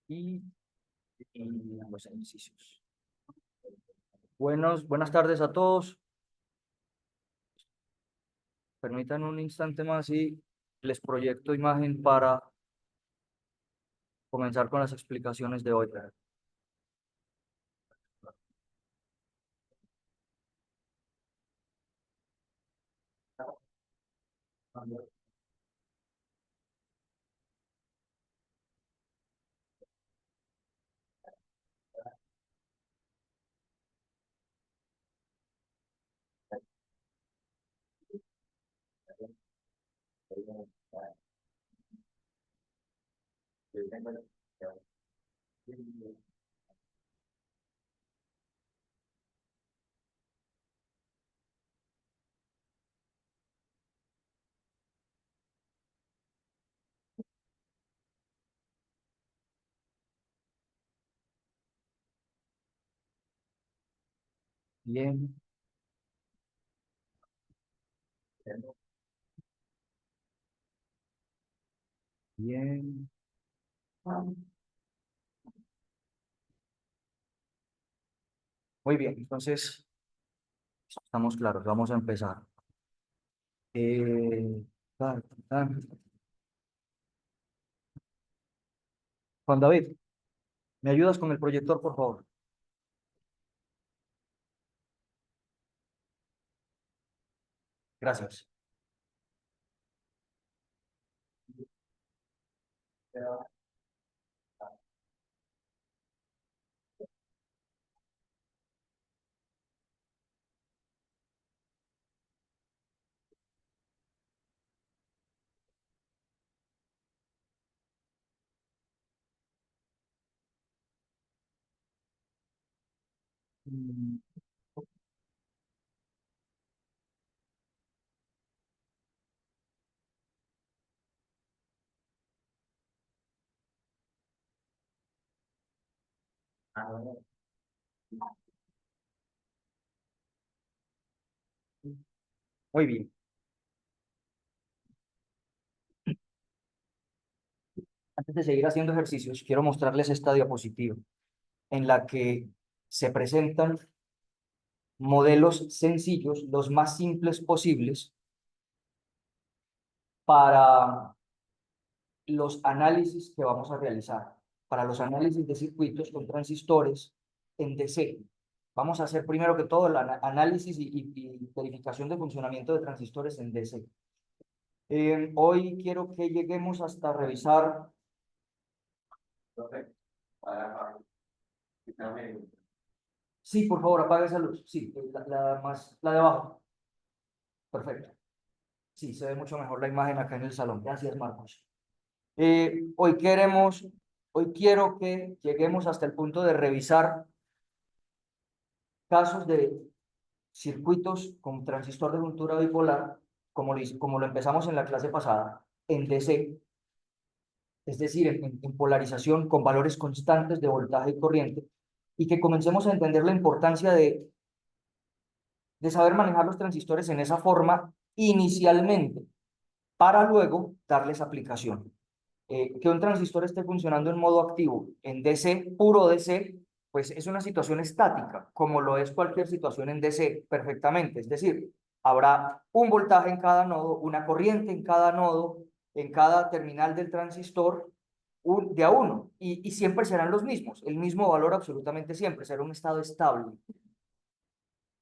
Y, y los ejercicios. Buenas tardes a todos. Permítanme un instante más y les proyecto imagen para comenzar con las explicaciones de hoy. Bien, bien. Muy bien, entonces estamos claros, vamos a empezar. Eh, Tan, tan. Juan David, ¿me ayudas con el proyector, por favor? Gracias. Mm, Muy bien. Antes de seguir haciendo ejercicios, quiero mostrarles esta diapositiva en la que se presentan modelos sencillos, los más simples posibles, para los análisis que vamos a realizar, para los análisis de circuitos con transistores en DC. Vamos a hacer primero que todo el análisis y verificación de funcionamiento de transistores en DC. Hoy quiero que lleguemos hasta revisar. Sí, por favor, apague esa luz. Sí, la de abajo. Perfecto. Sí, se ve mucho mejor la imagen acá en el salón. Gracias, Marcos. Hoy hoy quiero que lleguemos hasta el punto de revisar casos de circuitos con transistor de juntura bipolar, como lo empezamos en la clase pasada, en DC, es decir, en polarización con valores constantes de voltaje y corriente, y que comencemos a entender la importancia de saber manejar los transistores en esa forma inicialmente, para luego darles aplicación. Que un transistor esté funcionando en modo activo en DC, puro DC, pues es una situación estática, como lo es cualquier situación en DC perfectamente. Es decir, habrá un voltaje en cada nodo, una corriente en cada nodo, en cada terminal del transistor, de a uno, y siempre serán los mismos, el mismo valor absolutamente siempre, será un estado estable.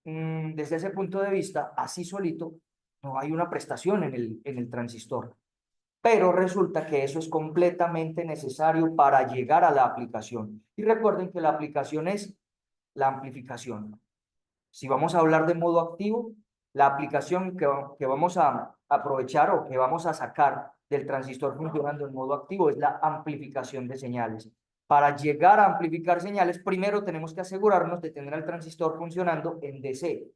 Desde ese punto de vista, así solito, no hay una prestación en el transistor. pero resulta que eso es completamente necesario para llegar a la aplicación. Y recuerden que la aplicación es la amplificación. Si vamos a hablar de modo activo, la aplicación que vamos a aprovechar o que vamos a sacar del transistor funcionando en modo activo es la amplificación de señales. Para llegar a amplificar señales, primero tenemos que asegurarnos de tener el transistor funcionando en DC.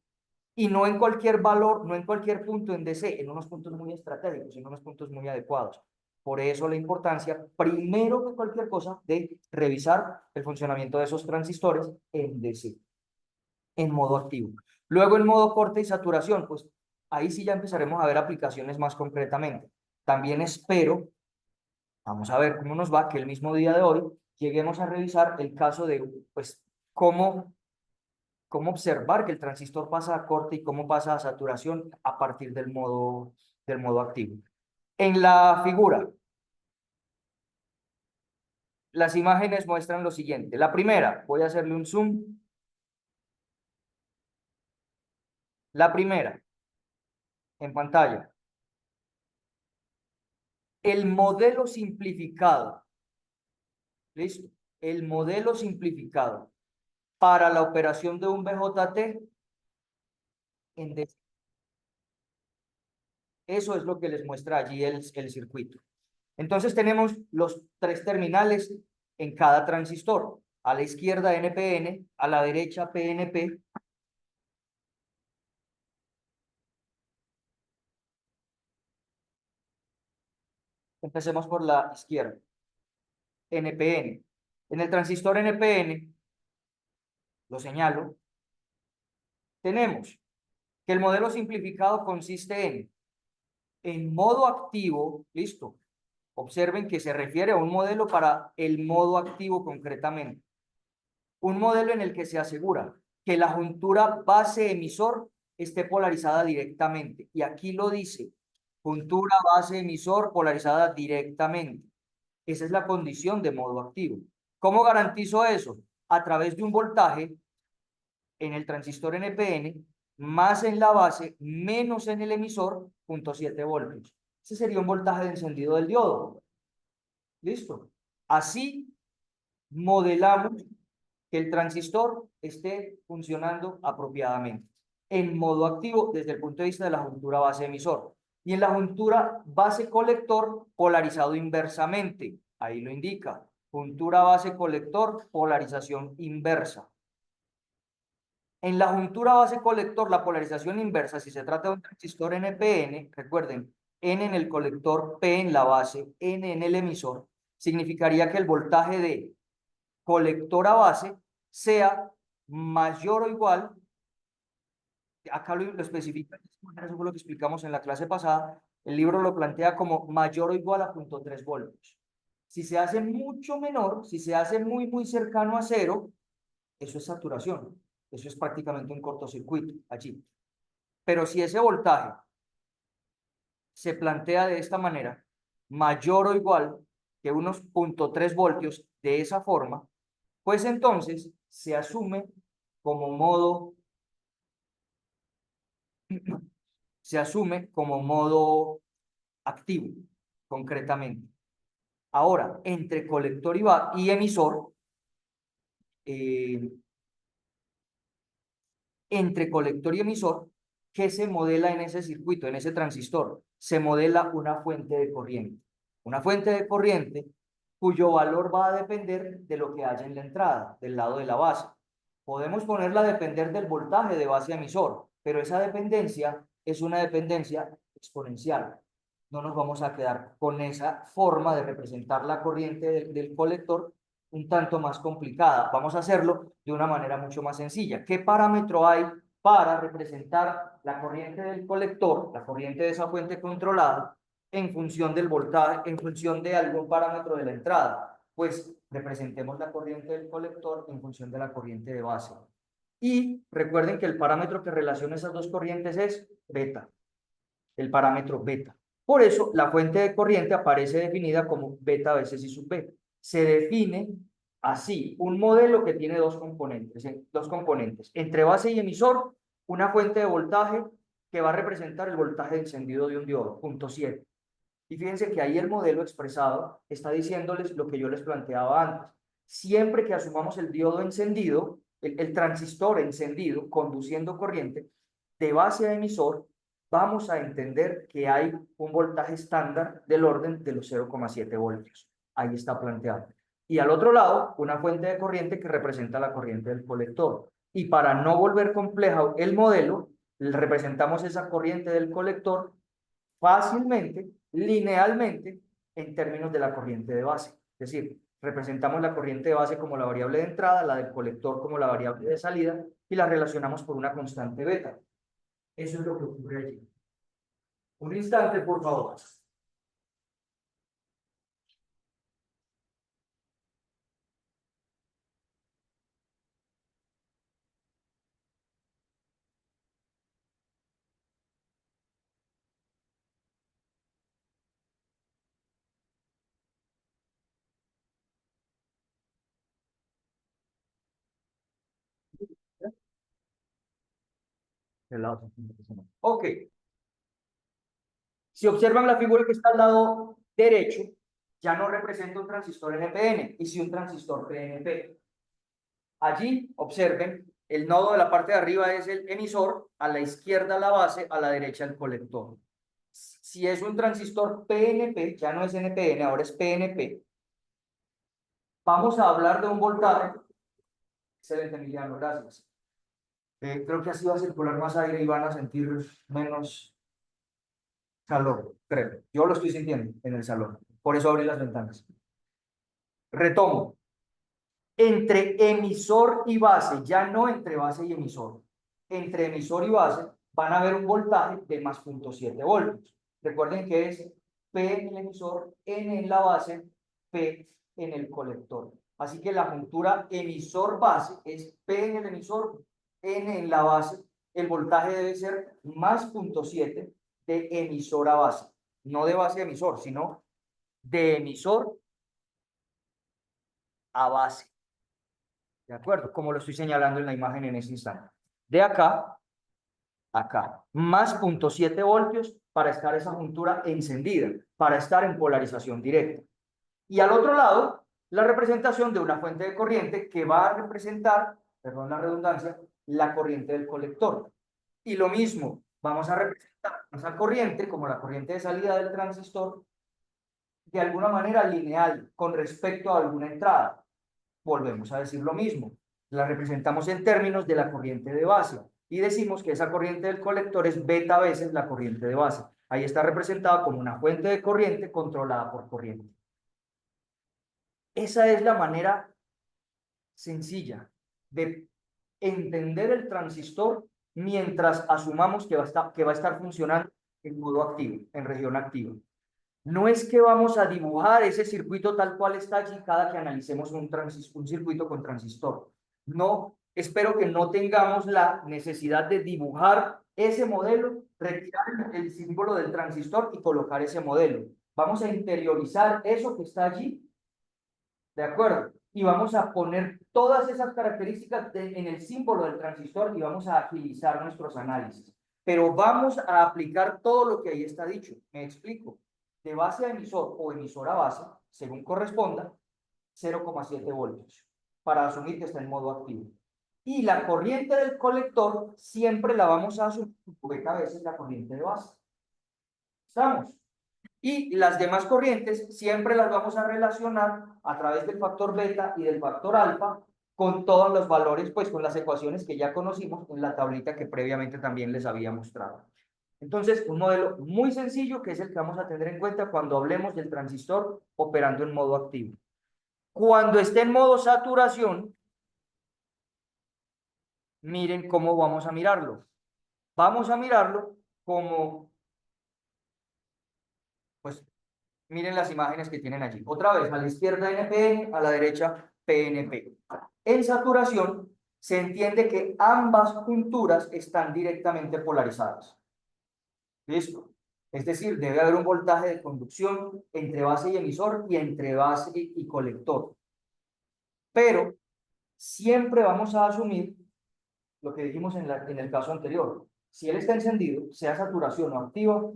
Y no en cualquier valor, no en cualquier punto en DC, en unos puntos muy estratégicos, en unos puntos muy adecuados. Por eso la importancia, primero que cualquier cosa, de revisar el funcionamiento de esos transistores en DC, en modo activo. Luego en modo corte y saturación, pues ahí sí ya empezaremos a ver aplicaciones más concretamente. También espero, vamos a ver cómo nos va, que el mismo día de hoy lleguemos a revisar el caso de, pues, cómo observar que el transistor pasa a corte y cómo pasa a saturación a partir del modo activo. En la figura, las imágenes muestran lo siguiente. La primera, voy a hacerle un zoom. La primera, en pantalla. El modelo simplificado, ¿listo? El modelo simplificado para la operación de un BJT en DC. Eso es lo que les muestra allí el circuito. Entonces tenemos los tres terminales en cada transistor. A la izquierda NPN, a la derecha PNP. Empecemos por la izquierda. NPN. En el transistor NPN, lo señalo, tenemos que el modelo simplificado consiste en modo activo, listo. Observen que se refiere a un modelo para el modo activo concretamente. Un modelo en el que se asegura que la juntura base emisor esté polarizada directamente. Y aquí lo dice, juntura base emisor polarizada directamente. Esa es la condición de modo activo. ¿Cómo garantizo eso? A través de un voltaje en el transistor NPN, más en la base, menos en el emisor, 0.7 voltios. Ese sería un voltaje de encendido del diodo. ¿Listo? Así modelamos que el transistor esté funcionando apropiadamente en modo activo desde el punto de vista de la juntura base emisor. Y en la juntura base colector polarizado inversamente. Ahí lo indica. Juntura base colector, polarización inversa. En la juntura base colector, la polarización inversa, si se trata de un transistor NPN, recuerden, N en el colector, P en la base, N en el emisor, significaría que el voltaje de colector a base sea mayor o igual, acá lo especifica, eso fue lo que explicamos en la clase pasada, el libro lo plantea como mayor o igual a 0.3 voltios. Si se hace mucho menor, si se hace muy cercano a cero, eso es saturación, eso es prácticamente un cortocircuito allí. Pero si ese voltaje se plantea de esta manera, mayor o igual que unos 0.3 voltios de esa forma, pues entonces se asume como modo, se asume como modo activo, concretamente. Ahora, entre colector y emisor, eh, entre colector y emisor, ¿qué se modela en ese circuito, en ese transistor? Se modela una fuente de corriente. Una fuente de corriente cuyo valor va a depender de lo que haya en la entrada, del lado de la base. Podemos ponerla a depender del voltaje de base emisor, pero esa dependencia es una dependencia exponencial. No nos vamos a quedar con esa forma de representar la corriente del colector un tanto más complicada. Vamos a hacerlo de una manera mucho más sencilla. ¿Qué parámetro hay para representar la corriente del colector, la corriente de esa fuente controlada, en función del voltaje, en función de algún parámetro de la entrada? Pues representemos la corriente del colector en función de la corriente de base. Y recuerden que el parámetro que relaciona esas dos corrientes es beta, el parámetro beta. Por eso la fuente de corriente aparece definida como beta veces I sub b. Se define así un modelo que tiene dos componentes. Entre base y emisor, una fuente de voltaje que va a representar el voltaje de encendido de un diodo, 0.7. Y fíjense que ahí el modelo expresado está diciéndoles lo que yo les planteaba antes. Siempre que asumamos el diodo encendido, el transistor encendido, conduciendo corriente, de base a emisor, vamos a entender que hay un voltaje estándar del orden de los 0,7 voltios. Ahí está planteado. Y al otro lado, una fuente de corriente que representa la corriente del colector. Y para no volver compleja el modelo, representamos esa corriente del colector fácilmente, linealmente, en términos de la corriente de base. Es decir, representamos la corriente de base como la variable de entrada, la del colector como la variable de salida, y la relacionamos por una constante beta. Eso es lo que ocurre allí. Un instante, por favor. Ok. Si observan la figura que está al lado derecho, ya no representa un transistor NPN, y sí un transistor PNP. Allí, observen, el nodo de la parte de arriba es el emisor, a la izquierda la base, a la derecha el colector. Si es un transistor PNP, ya no es NPN, ahora es PNP, vamos a hablar de un voltaje. Excelente, Emiliano, gracias. Creo que así va a circular más aire y van a sentir menos calor, creo. Yo lo estoy sintiendo en el salón, por eso abrí las ventanas. Retomo. Entre emisor y base, ya no entre base y emisor, entre emisor y base van a haber un voltaje de más 0,7 voltios. Recuerden que es P en el emisor, N en la base, P en el colector. Así que la juntura emisor-base es P en el emisor, N en la base. El voltaje debe ser más 0,7 de emisor a base. No de base a emisor, sino de emisor a base. ¿De acuerdo? Como lo estoy señalando en la imagen en ese instante. De acá, acá. Más 0,7 voltios para estar esa juntura encendida, para estar en polarización directa. Y al otro lado, la representación de una fuente de corriente que va a representar, perdón la redundancia, la corriente del colector. Y lo mismo, vamos a representar esa corriente como la corriente de salida del transistor de alguna manera lineal con respecto a alguna entrada. Volvemos a decir lo mismo. La representamos en términos de la corriente de base y decimos que esa corriente del colector es beta veces la corriente de base. Ahí está representada como una fuente de corriente controlada por corriente. Esa es la manera sencilla de entender el transistor mientras asumamos que va a estar funcionando en modo activo, en región activa. No es que vamos a dibujar ese circuito tal cual está allí cada que analicemos un circuito con transistor. No, espero que no tengamos la necesidad de dibujar ese modelo, retirar el símbolo del transistor y colocar ese modelo. Vamos a interiorizar eso que está allí, ¿de acuerdo? Y vamos a poner todas esas características en el símbolo del transistor y vamos a agilizar nuestros análisis. Pero vamos a aplicar todo lo que ahí está dicho. Me explico. De base a emisor o emisor a base, según corresponda, 0,7 voltios, para asumir que está en modo activo. Y la corriente del colector siempre la vamos a asumir, porque a veces la corriente de base. ¿Estamos? Y las demás corrientes siempre las vamos a relacionar a través del factor beta y del factor alfa con todos los valores, pues con las ecuaciones que ya conocimos en la tablita que previamente también les había mostrado. Entonces, un modelo muy sencillo que es el que vamos a tener en cuenta cuando hablemos del transistor operando en modo activo. Cuando esté en modo saturación, miren cómo vamos a mirarlo. Vamos a mirarlo como, pues, miren las imágenes que tienen allí. Otra vez, a la izquierda NPN, a la derecha PNP. En saturación se entiende que ambas junturas están directamente polarizadas. ¿Listo? Es decir, debe haber un voltaje de conducción entre base y emisor y entre base y colector. Pero siempre vamos a asumir lo que dijimos en el caso anterior. Si él está encendido, sea saturación o activa,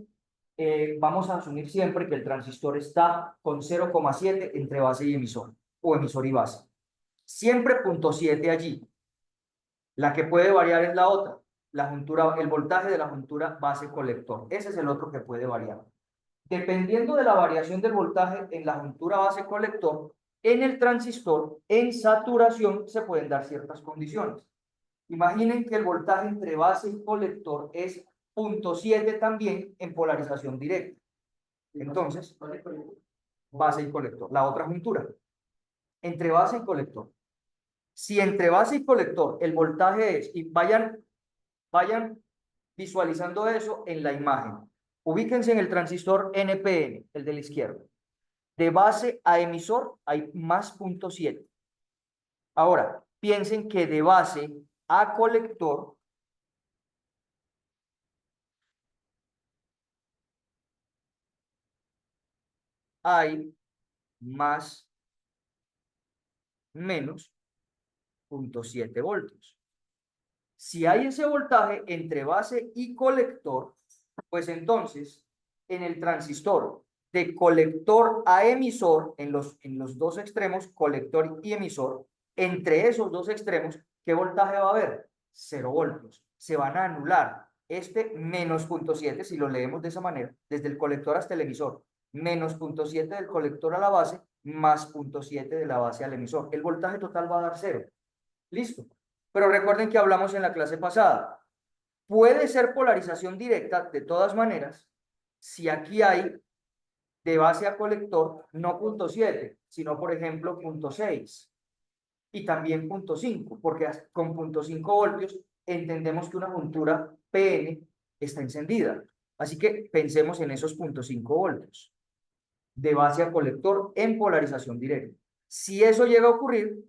vamos a asumir siempre que el transistor está con 0,7 entre base y emisor, o emisor y base. Siempre 0,7 allí. La que puede variar es la otra, la juntura, el voltaje de la juntura base-colector. Ese es el otro que puede variar. Dependiendo de la variación del voltaje en la juntura base-colector, en el transistor, en saturación, se pueden dar ciertas condiciones. Imaginen que el voltaje entre base y colector es 0,7 también en polarización directa. Entonces, base y colector, la otra juntura, entre base y colector. Si entre base y colector el voltaje es, y vayan visualizando eso en la imagen. Ubíquense en el transistor NPN, el de la izquierda. De base a emisor hay más 0,7. Ahora, piensen que de base a colector hay más menos 0,7 voltios. Si hay ese voltaje entre base y colector, pues entonces en el transistor de colector a emisor, en los dos extremos, colector y emisor, entre esos dos extremos, ¿qué voltaje va a haber? 0 voltios. Se van a anular este menos 0,7, si lo leemos de esa manera, desde el colector hasta el emisor, menos 0,7 del colector a la base, más 0,7 de la base al emisor. El voltaje total va a dar 0. Listo. Pero recuerden que hablamos en la clase pasada. Puede ser polarización directa de todas maneras si aquí hay de base a colector no 0,7, sino por ejemplo 0,6 y también 0,5, porque con 0,5 voltios entendemos que una juntura PN está encendida. Así que pensemos en esos 0,5 voltios de base a colector en polarización directa. Si eso llega a ocurrir,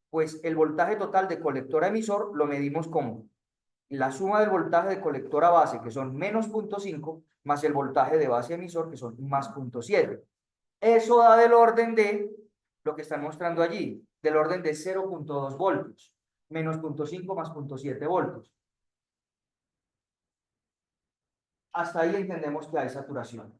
pues el voltaje total de colector a emisor lo medimos como la suma del voltaje de colector a base, que son menos 0,5, más el voltaje de base a emisor, que son más 0,7. Eso da del orden de lo que están mostrando allí, del orden de 0,2 voltios, menos 0,5 más 0,7 voltios. Hasta ahí entendemos que hay saturación.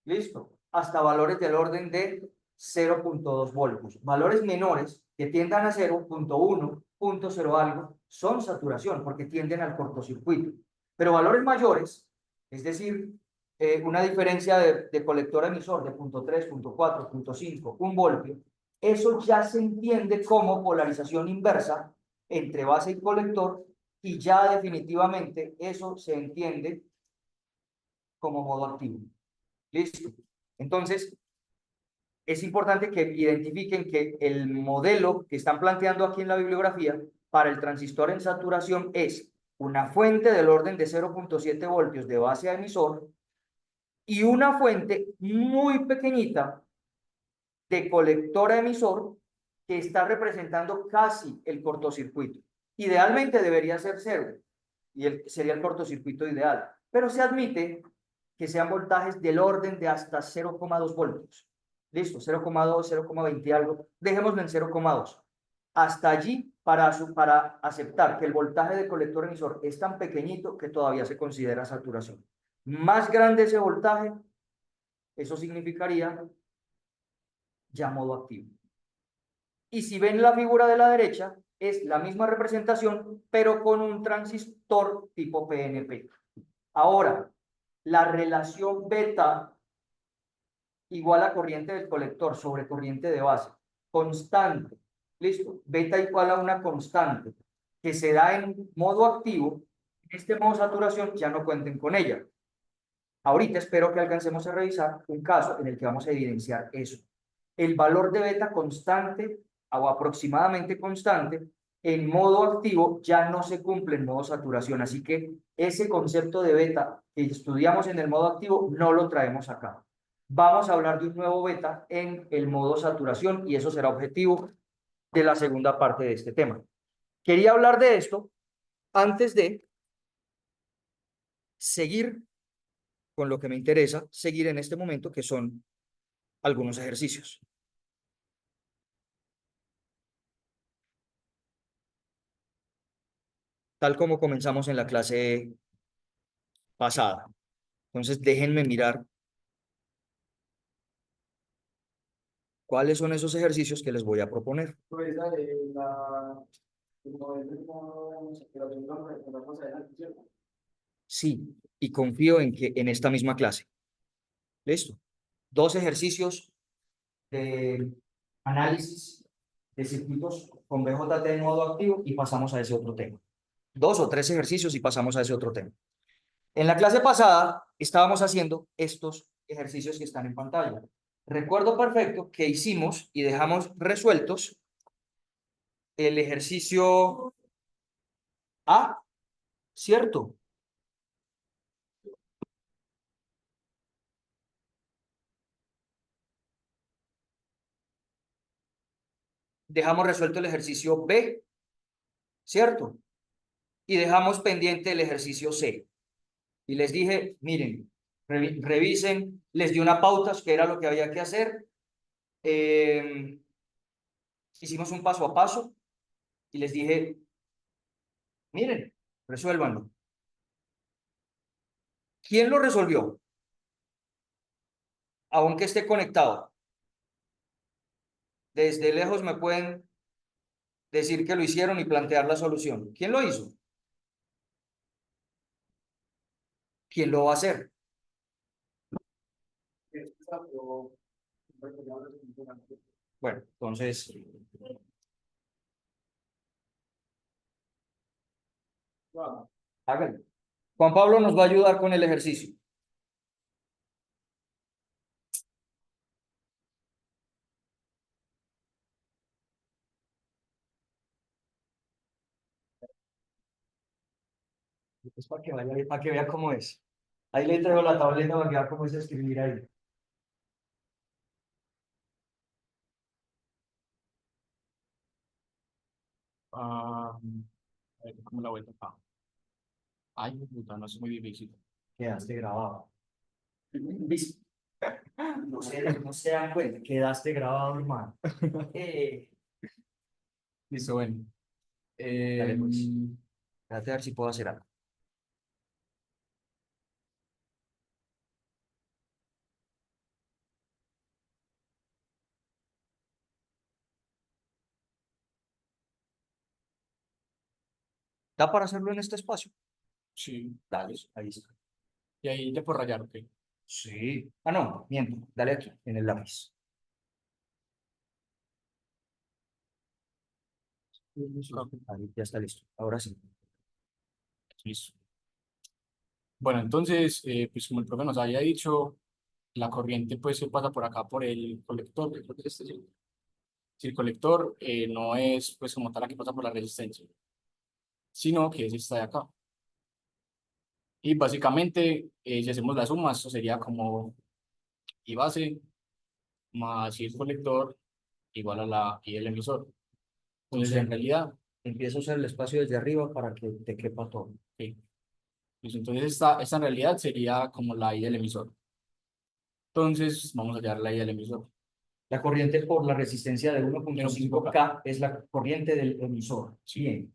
¿Listo? Hasta valores del orden de 0,2 voltios. Valores menores que tiendan a 0,1, 0,0 algo, son saturación porque tienden al cortocircuito. Pero valores mayores, es decir, una diferencia de colector emisor de 0,3, 0,4, 0,5, 1 voltio, eso ya se entiende como polarización inversa entre base y colector y ya definitivamente eso se entiende como modo activo. ¿Listo? Entonces, es importante que identifiquen que el modelo que están planteando aquí en la bibliografía para el transistor en saturación es una fuente del orden de 0,7 voltios de base a emisor y una fuente muy pequeñita de colector a emisor que está representando casi el cortocircuito. Idealmente debería ser 0 y sería el cortocircuito ideal, pero se admite que sean voltajes del orden de hasta 0,2 voltios. Listo, 0,2, 0,20 algo, dejémoslo en 0,2. Hasta allí para aceptar que el voltaje de colector emisor es tan pequeñito que todavía se considera saturación. Más grande ese voltaje, eso significaría ya modo activo. Y si ven la figura de la derecha, es la misma representación, pero con un transistor tipo PNP. Ahora, la relación beta igual a corriente del colector sobre corriente de base, constante, listo, beta igual a una constante que se da en modo activo, en este modo saturación ya no cuenten con ella. Ahorita espero que alcancemos a revisar un caso en el que vamos a evidenciar eso. El valor de beta constante o aproximadamente constante en modo activo ya no se cumple en modo saturación, así que ese concepto de beta que estudiamos en el modo activo no lo traemos acá. Vamos a hablar de un nuevo beta en el modo saturación y eso será objetivo de la segunda parte de este tema. Quería hablar de esto antes de seguir con lo que me interesa, seguir en este momento, que son algunos ejercicios. Tal como comenzamos en la clase pasada. Entonces, déjenme mirar cuáles son esos ejercicios que les voy a proponer. Pues la de la, como es como que la tengo más adelante, ¿cierto? Sí, y confío en que en esta misma clase. ¿Listo? 2 ejercicios de análisis de circuitos con BJT en modo activo y pasamos a ese otro tema. 2 o 3 ejercicios y pasamos a ese otro tema. En la clase pasada estábamos haciendo estos ejercicios que están en pantalla. Recuerdo perfecto que hicimos y dejamos resueltos el ejercicio A, ¿cierto? Dejamos resuelto el ejercicio B, ¿cierto? Y dejamos pendiente el ejercicio C. Y les dije, miren, revisen, les di una pauta que era lo que había que hacer. Hicimos un paso a paso y les dije, miren, resuélvanlo. ¿Quién lo resolvió? Aunque esté conectado. Desde lejos me pueden decir que lo hicieron y plantear la solución. ¿Quién lo hizo? ¿Quién lo va a hacer? Bueno, entonces, háganlo. Juan Pablo nos va a ayudar con el ejercicio. Es para que vaya, para que vea cómo es. Ahí le traigo la tableta para que vea cómo es escribir ahí. Ah, a ver, ¿cómo la vuelta acá? Ay, puta, no es muy difícil. Quedaste grabado. ¿Listo? No se dan cuenta, quedaste grabado, hermano. Listo, bueno. Dale, pues. Espérate a ver si puedo hacer algo. ¿Da para hacerlo en este espacio? Sí. Dale, ahí está. Y ahí te puedo rayar, ok. Sí. Ah, no, miento. Dale aquí, en el lápiz. Ahí ya está listo. Ahora sí. Listo. Bueno, entonces, pues como el profe nos había dicho, la corriente pues se pasa por acá por el colector. Creo que es este, sí. Si el colector no es pues como tal la que pasa por la resistencia, sino que es esta de acá. Y básicamente, si hacemos la suma, esto sería como I base más I el colector igual a la I del emisor. Entonces, en realidad, Empiezo a usar el espacio desde arriba para que te quepa todo. sí. Pues entonces esta en realidad sería como la I del emisor. Entonces, vamos a hallar la I del emisor. La corriente por la resistencia de 1.5K. 1.5K es la corriente del emisor. Sí. Bien.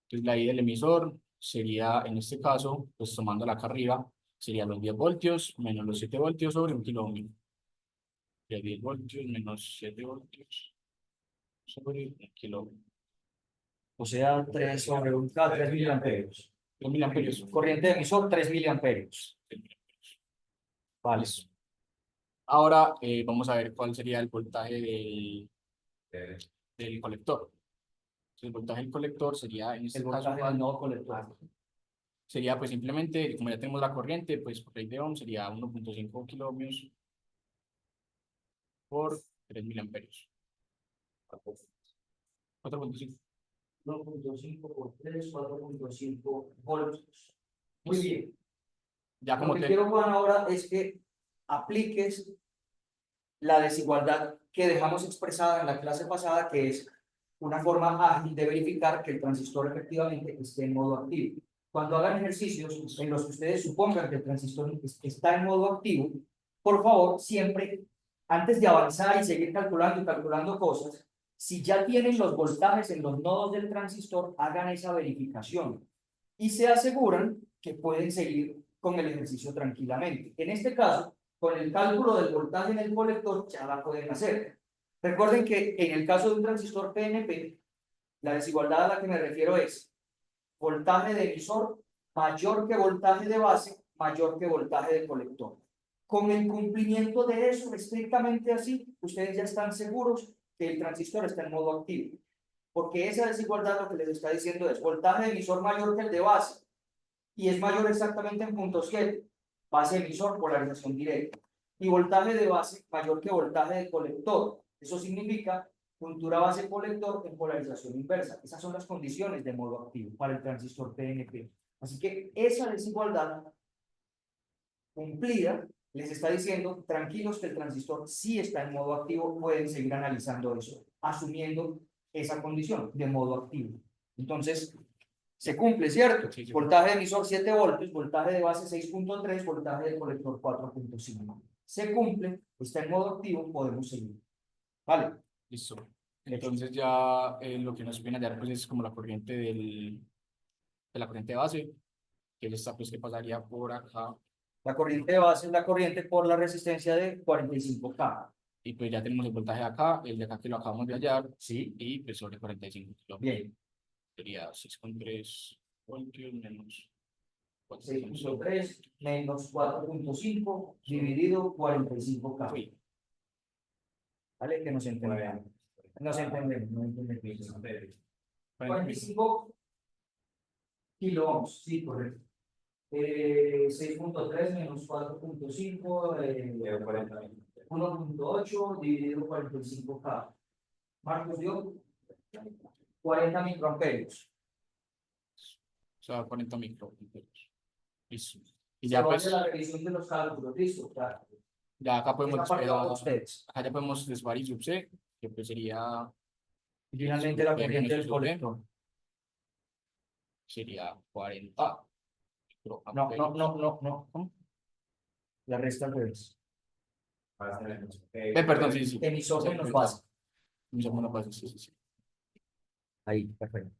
Entonces, la I del emisor sería, en este caso, pues tomándola acá arriba, sería los 10 voltios menos los 7 voltios sobre 1 kilo ohm. Sería 10 voltios menos 7 voltios sobre 1 kilo ohm. O sea, 3 sobre 1K, 3 miliamperios. 3 miliamperios. Corriente de emisor, 3 miliamperios. Vale. Ahora vamos a ver cuál sería el voltaje del colector. Entonces, el voltaje del colector sería, en este El caso, voltaje del nodo colector. sería pues simplemente, como ya tenemos la corriente, pues por ley de Ohm sería 1.5 kiloohmios por 3 miliamperios. 4.5. 1.5 por 3, 4.5 voltios. Muy bien. Ya Lo como que te... quiero, Juan, ahora es que apliques la desigualdad que dejamos expresada en la clase pasada, que es una forma ágil de verificar que el transistor efectivamente esté en modo activo. Cuando hagan ejercicios en los que ustedes supongan que el transistor está en modo activo, por favor, siempre, antes de avanzar y seguir calculando y calculando cosas, si ya tienen los voltajes en los nodos del transistor, hagan esa verificación y se aseguran que pueden seguir con el ejercicio tranquilamente. En este caso, con el cálculo del voltaje en el colector ya la pueden hacer. Recuerden que en el caso de un transistor PNP, la desigualdad a la que me refiero es voltaje de emisor mayor que voltaje de base, mayor que voltaje de colector. Con el cumplimiento de eso, estrictamente así, ustedes ya están seguros que el transistor está en modo activo. Porque esa desigualdad lo que les está diciendo es voltaje de emisor mayor que el de base, y es mayor exactamente en punto 7, base emisor, polarización directa, y voltaje de base mayor que voltaje de colector. Eso significa juntura base colector en polarización inversa. Esas son las condiciones de modo activo para el transistor PNP. Así que esa desigualdad cumplida les está diciendo, tranquilos, que el transistor sí está en modo activo, pueden seguir analizando eso, asumiendo esa condición de modo activo. Entonces, se cumple, ¿cierto? Sí, sí. Voltaje de emisor 7 voltios, voltaje de base 6.3, voltaje de colector 4.5. Se cumple, está en modo activo, podemos seguir. ¿Vale? Listo. Entonces ya lo que nos viene a dar pues es como la corriente de la corriente base, que es esta pues que pasaría por acá, La corriente de base es la corriente por la resistencia de 45K. y pues ya tenemos el voltaje de acá, el de acá que lo acabamos de hallar, ¿Sí? y pues sobre 45 kilómetros. Bien. Sería 6,3 voltios menos 4,5. 6.3 menos 4.5 dividido 45K. Sí. ¿Vale? Que nos entendemos. Nos entendemos, no entendemos. 45 kiloohms, sí, correcto. 6.3 menos 4.5, 1.8 dividido 45K. Marcos dio 40 microamperios. O sea, 40 microamperios. Listo. Y Se ya vale pues, la revisión de los cálculos, listo. Claro. ya acá podemos Esta parte va con despejar, ustedes. acá ya podemos desvar y sub C, que pues sería, Y finalmente la sub P corriente menos del sub B, colector. sería 40 No, microamperios. no. La resta al revés. Perdón, sí, sí. Emisor Sí, menos pues, base. emisor menos base, sí, sí, sí. Ahí, perfecto.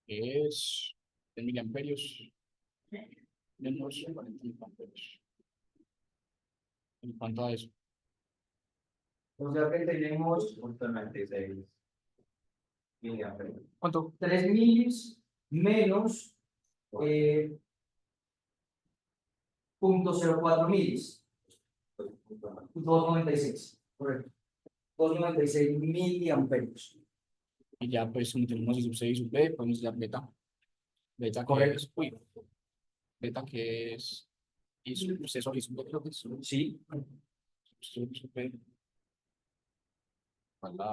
Que es 10 miliamperios menos 40 miliamperios. ¿En cuanto a eso? O sea que tenemos ¿Cuánto? 3 milis menos 0.04 milis. 296. Correcto. 296 miliamperios. Y ya pues como tenemos el sub C y sub B, podemos dar beta. Beta que Correcto. es, beta que es, y sub y sub B creo que es Sí. sub B, para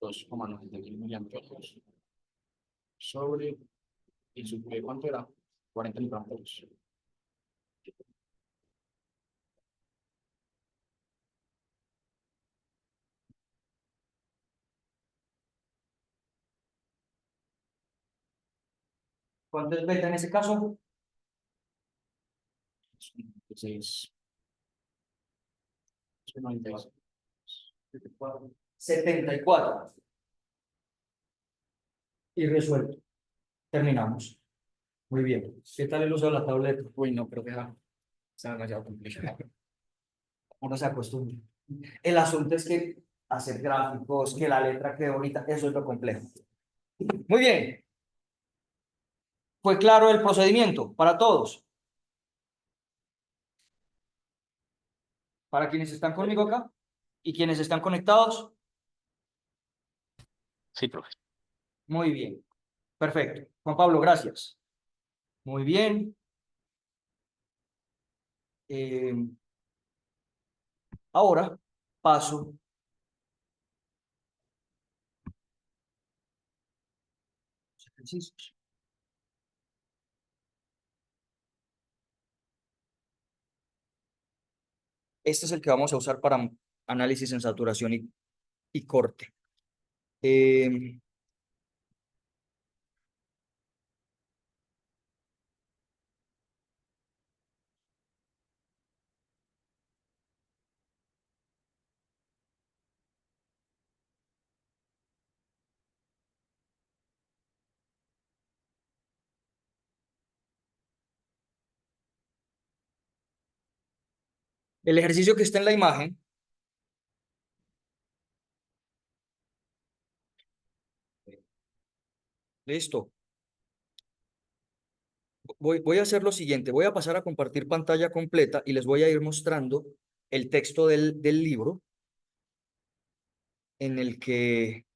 2,91 miliamperios sobre, y sub B, ¿cuánto era? 40 miliamperios. ¿Cuánto es beta en ese caso? 6, 96. 74. Y resuelto. Terminamos. Muy bien. ¿Qué tal el uso de la tableta? Uy, no, pero que está demasiado complicado. Uno se acostumbra. El asunto es que hacer gráficos, que la letra quede bonita, eso es lo complejo. Muy bien. ¿Fue claro el procedimiento para todos? Para quienes están conmigo acá y quienes están conectados. Sí, profe. Muy bien. Perfecto. Juan Pablo, gracias. Muy bien. Ahora paso ejercicios. Este es el que vamos a usar para análisis en saturación y corte. El ejercicio que está en la imagen listo. Voy a hacer lo siguiente, voy a pasar a compartir pantalla completa y les voy a ir mostrando el texto del libro en el que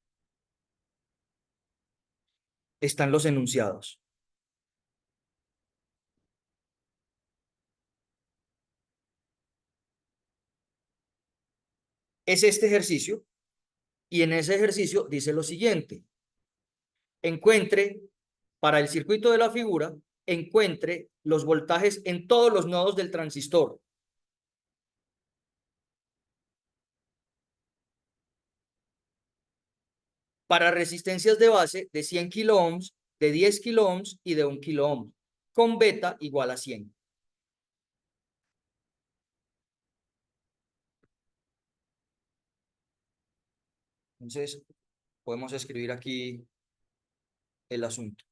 están los enunciados. Es este ejercicio y en ese ejercicio dice lo siguiente. Encuentre, para el circuito de la figura, encuentre los voltajes en todos los nodos del transistor. Para resistencias de base de 100 kiloohms, de 10 kiloohms y de 1 kiloohm, con beta igual a 100. Entonces, podemos escribir aquí el asunto.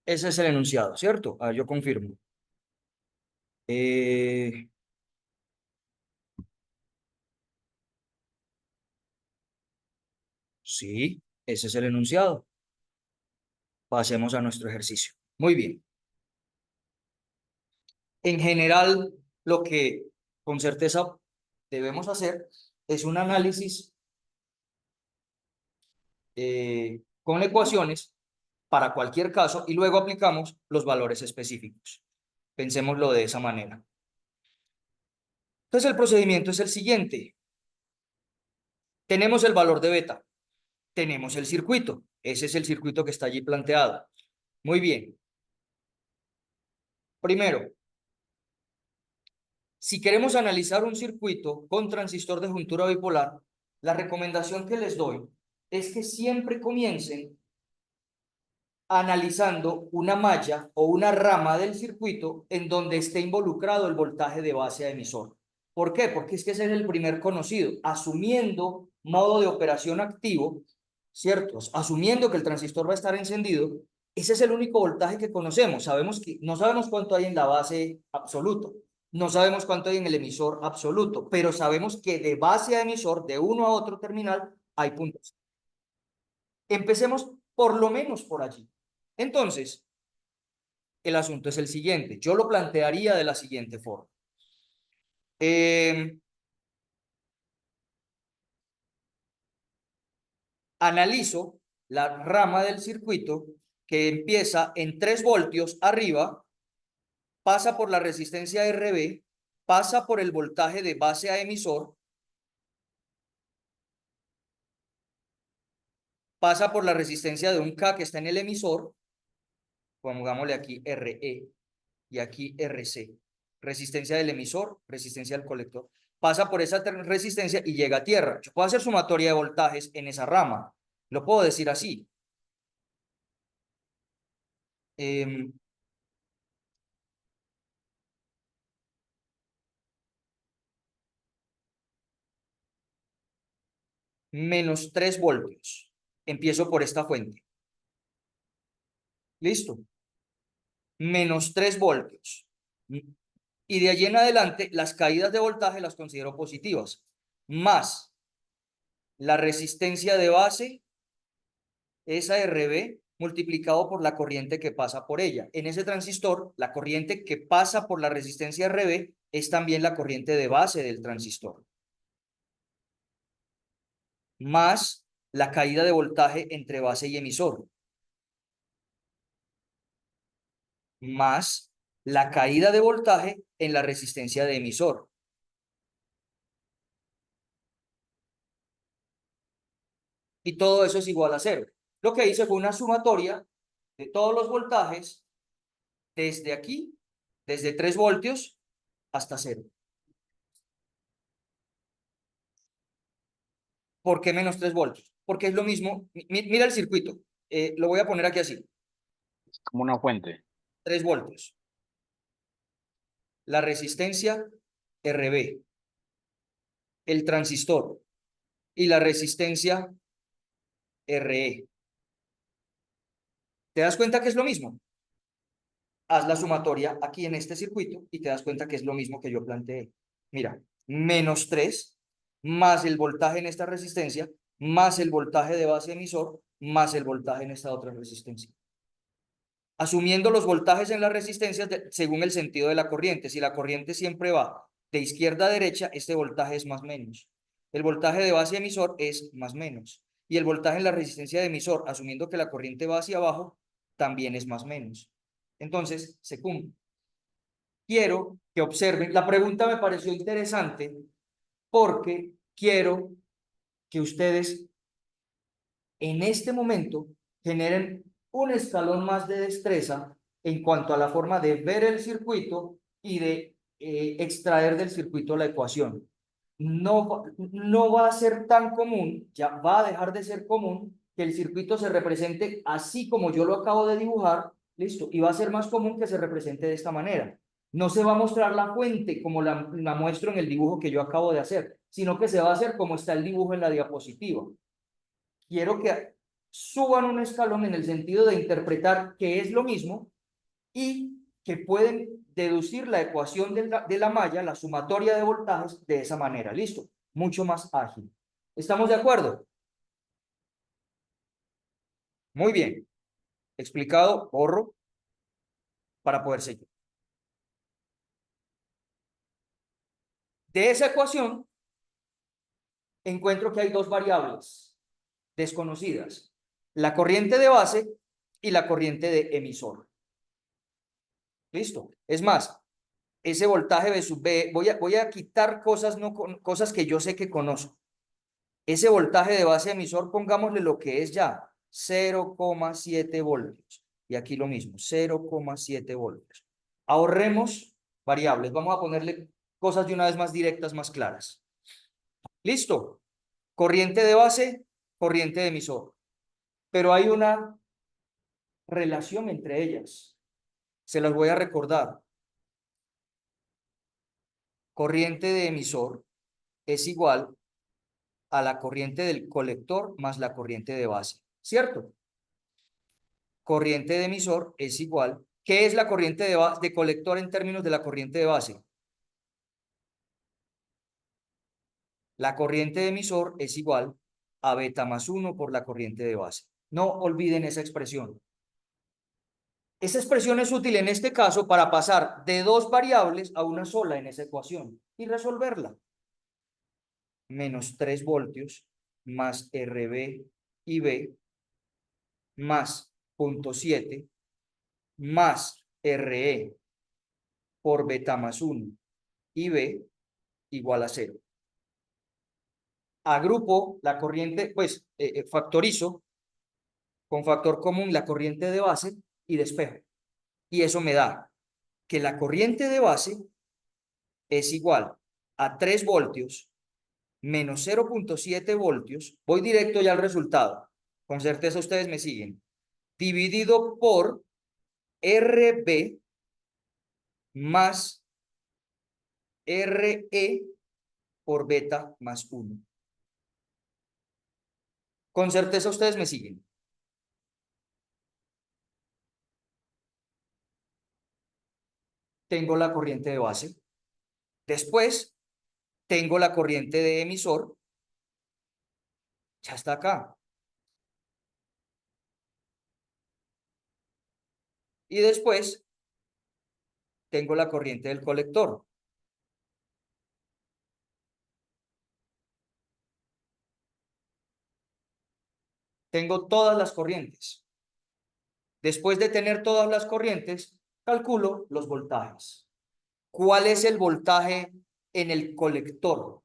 Ese es el enunciado, ¿cierto? Yo confirmo. Eh, sí, ese es el enunciado. Pasemos a nuestro ejercicio. Muy bien. En general, lo que con certeza debemos hacer es un análisis con ecuaciones para cualquier caso y luego aplicamos los valores específicos. Pensémoslo de esa manera. Entonces el procedimiento es el siguiente. Tenemos el valor de beta, tenemos el circuito, ese es el circuito que está allí planteado. Muy bien. Primero, si queremos analizar un circuito con transistor de juntura bipolar, la recomendación que les doy es que siempre comiencen analizando una malla o una rama del circuito en donde esté involucrado el voltaje de base a emisor. ¿Por qué? Porque es que ese es el primer conocido, asumiendo modo de operación activo, ¿cierto? Asumiendo que el transistor va a estar encendido, ese es el único voltaje que conocemos. Sabemos que no sabemos cuánto hay en la base absoluto, no sabemos cuánto hay en el emisor absoluto, pero sabemos que de base a emisor, de uno a otro terminal, hay puntos. Empecemos por lo menos por allí. Entonces, el asunto es el siguiente. Yo lo plantearía de la siguiente forma. Analizo la rama del circuito que empieza en 3 voltios arriba, pasa por la resistencia RB, pasa por el voltaje de base a emisor, pasa por la resistencia de un K que está en el emisor, pongámosle aquí RE y aquí RC, resistencia del emisor, resistencia del colector, pasa por esa resistencia y llega a tierra. Yo puedo hacer sumatoria de voltajes en esa rama, lo puedo decir así. Eh, menos 3 voltios. Empiezo por esta fuente. ¿Listo? Menos 3 voltios. Y de allí en adelante, las caídas de voltaje las considero positivas. Más la resistencia de base, esa RB, multiplicado por la corriente que pasa por ella. En ese transistor, la corriente que pasa por la resistencia RB es también la corriente de base del transistor. Más la caída de voltaje entre base y emisor, más la caída de voltaje en la resistencia de emisor. Y todo eso es igual a cero. Lo que hice fue una sumatoria de todos los voltajes desde aquí, desde 3 voltios hasta cero. ¿Por qué menos 3 voltios? Porque es lo mismo. Mira el circuito. Lo voy a poner aquí así. Como una fuente. 3 voltios. La resistencia RB, el transistor y la resistencia RE. ¿Te das cuenta que es lo mismo? Haz la sumatoria aquí en este circuito y te das cuenta que es lo mismo que yo planteé. Mira, menos 3 más el voltaje en esta resistencia, más el voltaje de base emisor, más el voltaje en esta otra resistencia. Asumiendo los voltajes en las resistencias según el sentido de la corriente. Si la corriente siempre va de izquierda a derecha, este voltaje es más menos. El voltaje de base emisor es más menos. Y el voltaje en la resistencia de emisor, asumiendo que la corriente va hacia abajo, también es más menos. Entonces, se cumple. Quiero que observen, la pregunta me pareció interesante porque quiero que ustedes en este momento generen un escalón más de destreza en cuanto a la forma de ver el circuito y de extraer del circuito la ecuación. No va a ser tan común, ya va a dejar de ser común que el circuito se represente así como yo lo acabo de dibujar, listo, y va a ser más común que se represente de esta manera. No se va a mostrar la fuente como la muestro en el dibujo que yo acabo de hacer, sino que se va a hacer como está el dibujo en la diapositiva. Quiero que suban un escalón en el sentido de interpretar que es lo mismo y que pueden deducir la ecuación de la malla, la sumatoria de voltajes, de esa manera. Listo, mucho más ágil. ¿Estamos de acuerdo? Muy bien. Explicado, borro para poder seguir. De esa ecuación encuentro que hay dos variables desconocidas: la corriente de base y la corriente de emisor. Listo. Es más, ese voltaje B sub B, voy a quitar cosas, cosas que yo sé que conozco. Ese voltaje de base emisor, pongámosle lo que es ya, 0,7 voltios. Y aquí lo mismo, 0,7 voltios. Ahorremos variables, vamos a ponerle cosas de una vez más directas, más claras. Listo. Corriente de base, corriente de emisor. Pero hay una relación entre ellas. Se las voy a recordar. Corriente de emisor es igual a la corriente del colector más la corriente de base, ¿cierto? Corriente de emisor es igual. ¿Qué es la corriente de colector en términos de la corriente de base? La corriente de emisor es igual a beta más 1 por la corriente de base. No olviden esa expresión. Esa expresión es útil en este caso para pasar de dos variables a una sola en esa ecuación y resolverla. Menos 3 voltios más RB y B más 0,7 más RE por beta más 1 y B igual a 0. Agrupo la corriente, pues factorizo con factor común la corriente de base y despejo. Y eso me da que la corriente de base es igual a 3 voltios menos 0,7 voltios. Voy directo ya al resultado. Con certeza ustedes me siguen. Dividido por RB más RE por beta más 1. Con certeza ustedes me siguen. Tengo la corriente de base. Después tengo la corriente de emisor. Ya está acá. Y después tengo la corriente del colector. tengo todas las corrientes. Después de tener todas las corrientes, calculo los voltajes. ¿Cuál es el voltaje en el colector?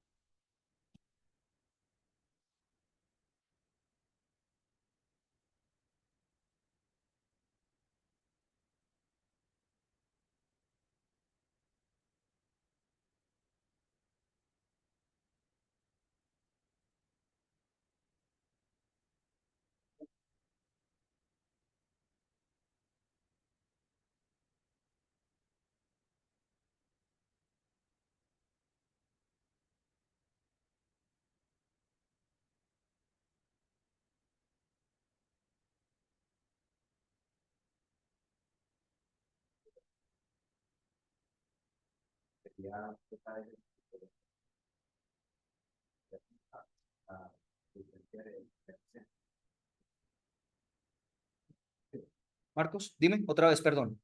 Marcos, dime otra vez, perdón.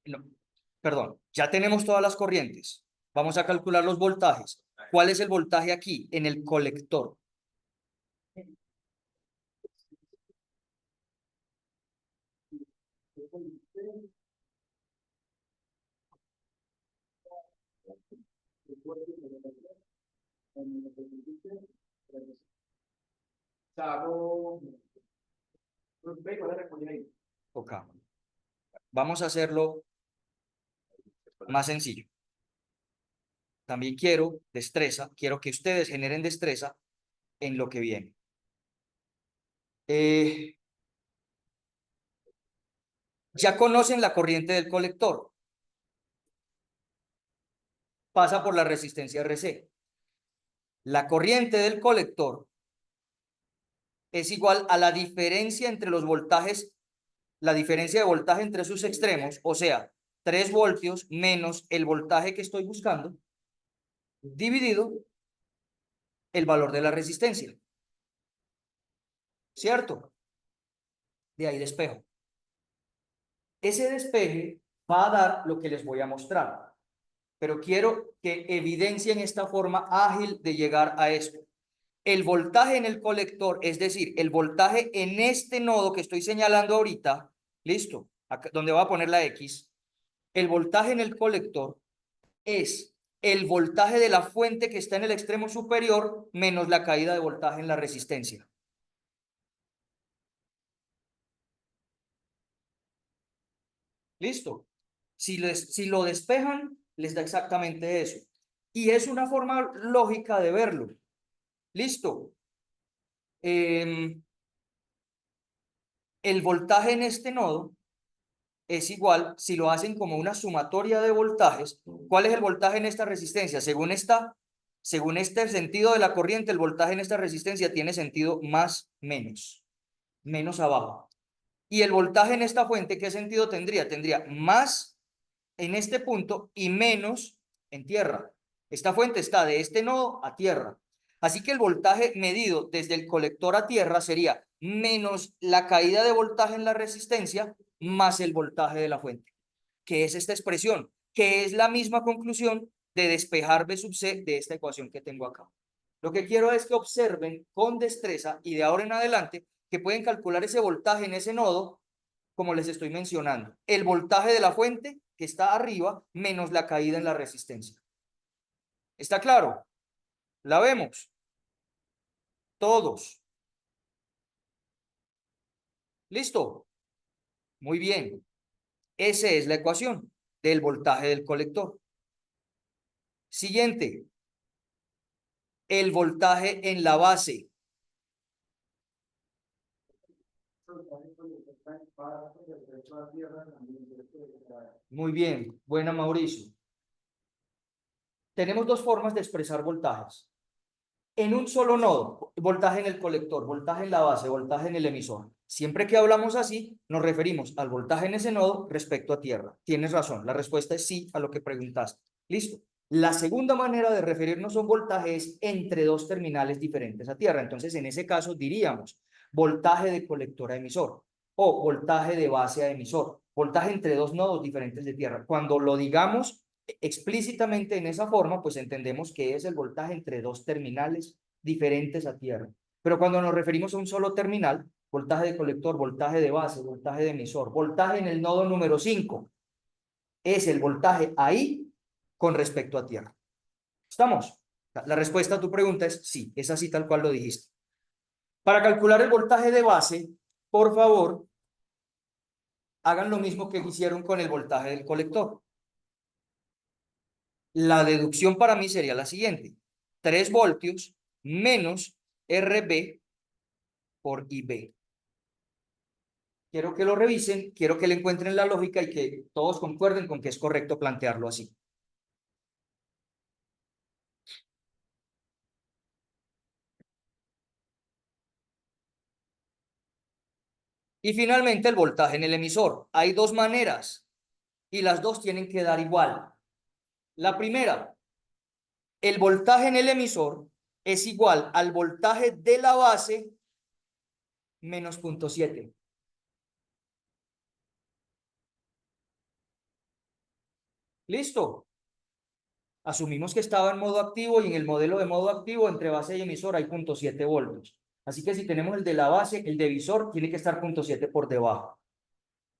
No, perdón, ya tenemos todas las corrientes. Vamos a calcular los voltajes. ¿Cuál es el voltaje aquí en el colector? Ok. Vamos a hacerlo más sencillo. También quiero destreza, quiero que ustedes generen destreza en lo que viene. Ya conocen la corriente del colector. Pasa por la resistencia RC. La corriente del colector es igual a la diferencia entre los voltajes, la diferencia de voltaje entre sus extremos, o sea, 3 voltios menos el voltaje que estoy buscando, dividido el valor de la resistencia. ¿Cierto? De ahí despejo. Ese despeje va a dar lo que les voy a mostrar, pero quiero que evidencien esta forma ágil de llegar a esto. El voltaje en el colector, es decir, el voltaje en este nodo que estoy señalando ahorita, listo, acá, donde voy a poner la X, el voltaje en el colector es el voltaje de la fuente que está en el extremo superior menos la caída de voltaje en la resistencia. ¿Listo? Si lo despejan, les da exactamente eso. Y es una forma lógica de verlo. ¿Listo? El voltaje en este nodo es igual, si lo hacen como una sumatoria de voltajes. ¿Cuál es el voltaje en esta resistencia? Según este sentido de la corriente, el voltaje en esta resistencia tiene sentido más, menos abajo. Y el voltaje en esta fuente, ¿qué sentido tendría? Tendría más en este punto y menos en tierra. Esta fuente está de este nodo a tierra. Así que el voltaje medido desde el colector a tierra sería menos la caída de voltaje en la resistencia más el voltaje de la fuente, que es esta expresión, que es la misma conclusión de despejar B sub C de esta ecuación que tengo acá. Lo que quiero es que observen con destreza y de ahora en adelante que pueden calcular ese voltaje en ese nodo como les estoy mencionando. El voltaje de la fuente que está arriba menos la caída en la resistencia. ¿Está claro? ¿La vemos? Todos. ¿Listo? Muy bien. Esa es la ecuación del voltaje del colector. Siguiente. El voltaje en la base. Muy bien. Buena, Mauricio. Tenemos dos formas de expresar voltajes. En un solo nodo, voltaje en el colector, voltaje en la base, voltaje en el emisor. Siempre que hablamos así, nos referimos al voltaje en ese nodo respecto a tierra. Tienes razón, la respuesta es sí a lo que preguntaste. Listo. La segunda manera de referirnos a un voltaje es entre dos terminales diferentes a tierra. Entonces, en ese caso diríamos voltaje de colector a emisor o voltaje de base a emisor, voltaje entre dos nodos diferentes de tierra. Cuando lo digamos explícitamente en esa forma, pues entendemos que es el voltaje entre dos terminales diferentes a tierra. Pero cuando nos referimos a un solo terminal, voltaje de colector, voltaje de base, voltaje de emisor, voltaje en el nodo número 5, es el voltaje ahí con respecto a tierra. ¿Estamos? La respuesta a tu pregunta es sí, es así tal cual lo dijiste. Para calcular el voltaje de base, por favor, hagan lo mismo que hicieron con el voltaje del colector. La deducción para mí sería la siguiente: 3 voltios menos RB por IB. Quiero que lo revisen, quiero que le encuentren la lógica y que todos concuerden con que es correcto plantearlo así. Y finalmente el voltaje en el emisor. Hay dos maneras y las dos tienen que dar igual. La primera, el voltaje en el emisor es igual al voltaje de la base menos 0.7. ¿Listo? Asumimos que estaba en modo activo y en el modelo de modo activo entre base y emisor hay 0.7 voltios. Así que si tenemos el de la base, el de emisor tiene que estar 0.7 por debajo.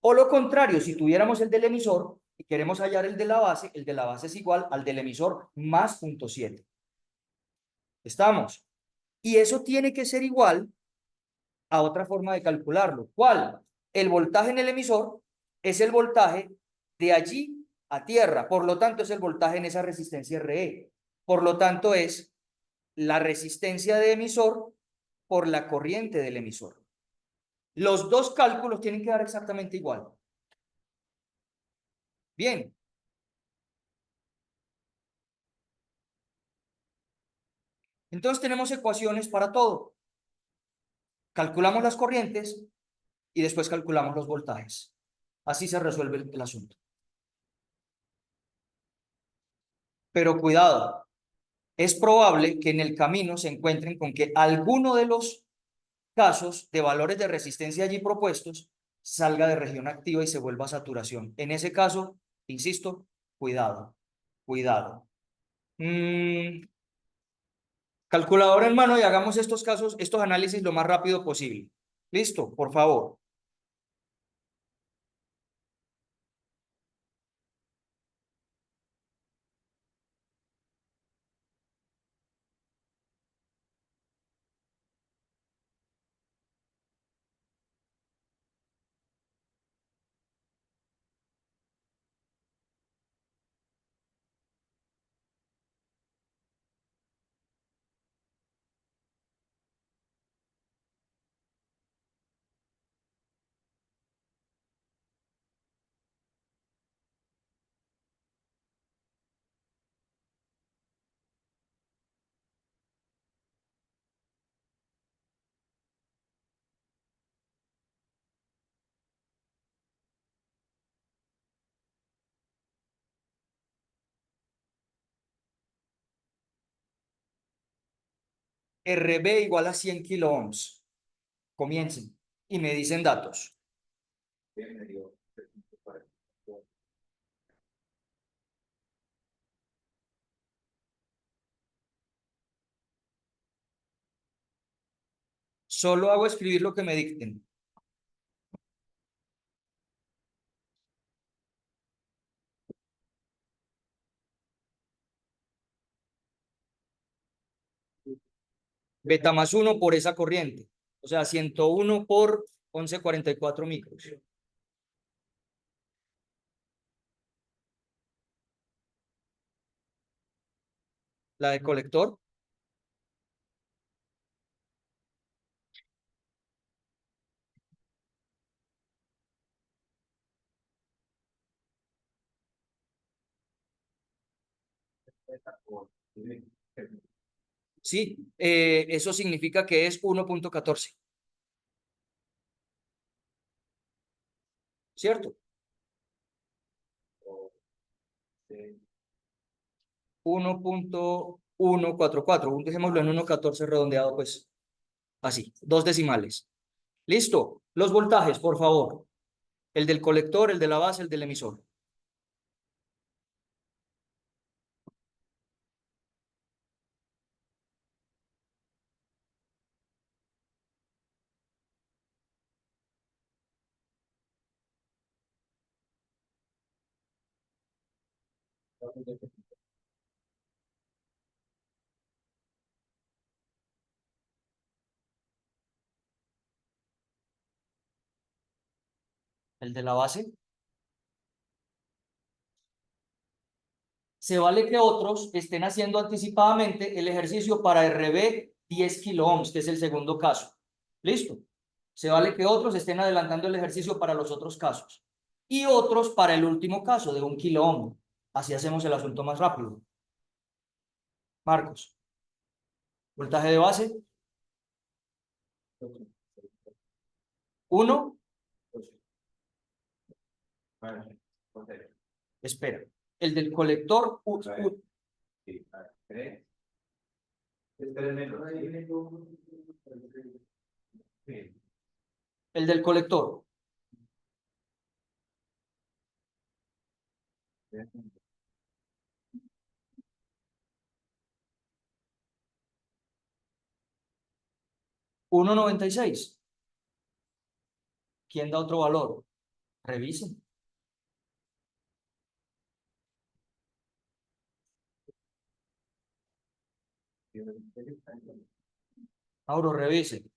O lo contrario, si tuviéramos el del emisor y queremos hallar el de la base es igual al del emisor más 0.7. ¿Estamos? Y eso tiene que ser igual a otra forma de calcularlo. ¿Cuál? El voltaje en el emisor es el voltaje de allí a tierra, por lo tanto es el voltaje en esa resistencia RE. Por lo tanto es la resistencia de emisor por la corriente del emisor. Los dos cálculos tienen que dar exactamente igual. Bien. Entonces tenemos ecuaciones para todo. Calculamos las corrientes y después calculamos los voltajes. Así se resuelve el asunto. Pero cuidado, es probable que en el camino se encuentren con que alguno de los casos de valores de resistencia allí propuestos salga de región activa y se vuelva a saturación. En ese caso, insisto, cuidado, cuidado. Calculadora en mano y hagamos estos casos, estos análisis lo más rápido posible. ¿Listo? Por favor. RB igual a 100 kilo ohms. Comiencen y me dicen datos. Solo hago escribir lo que me dicten. Beta más 1 por esa corriente. O sea, 101 por 1144 micros. La de colector. Sí, eso significa que es 1.14. ¿Cierto? 1.144. Dejémoslo en 1.14 redondeado, pues así, 2 decimales. Listo. Los voltajes, por favor. El del colector, el de la base, el del emisor. El de la base. Se vale que otros estén haciendo anticipadamente el ejercicio para RB 10 kiloohms, que es el segundo caso. ¿Listo? Se vale que otros estén adelantando el ejercicio para los otros casos. Y otros para el último caso de 1 kiloohm. Así hacemos el asunto más rápido. Marcos. Voltaje de base. 1. Espera. El del colector. El del colector. $1.96. ¿Quién da otro valor? Revisen. Mauro, revisen.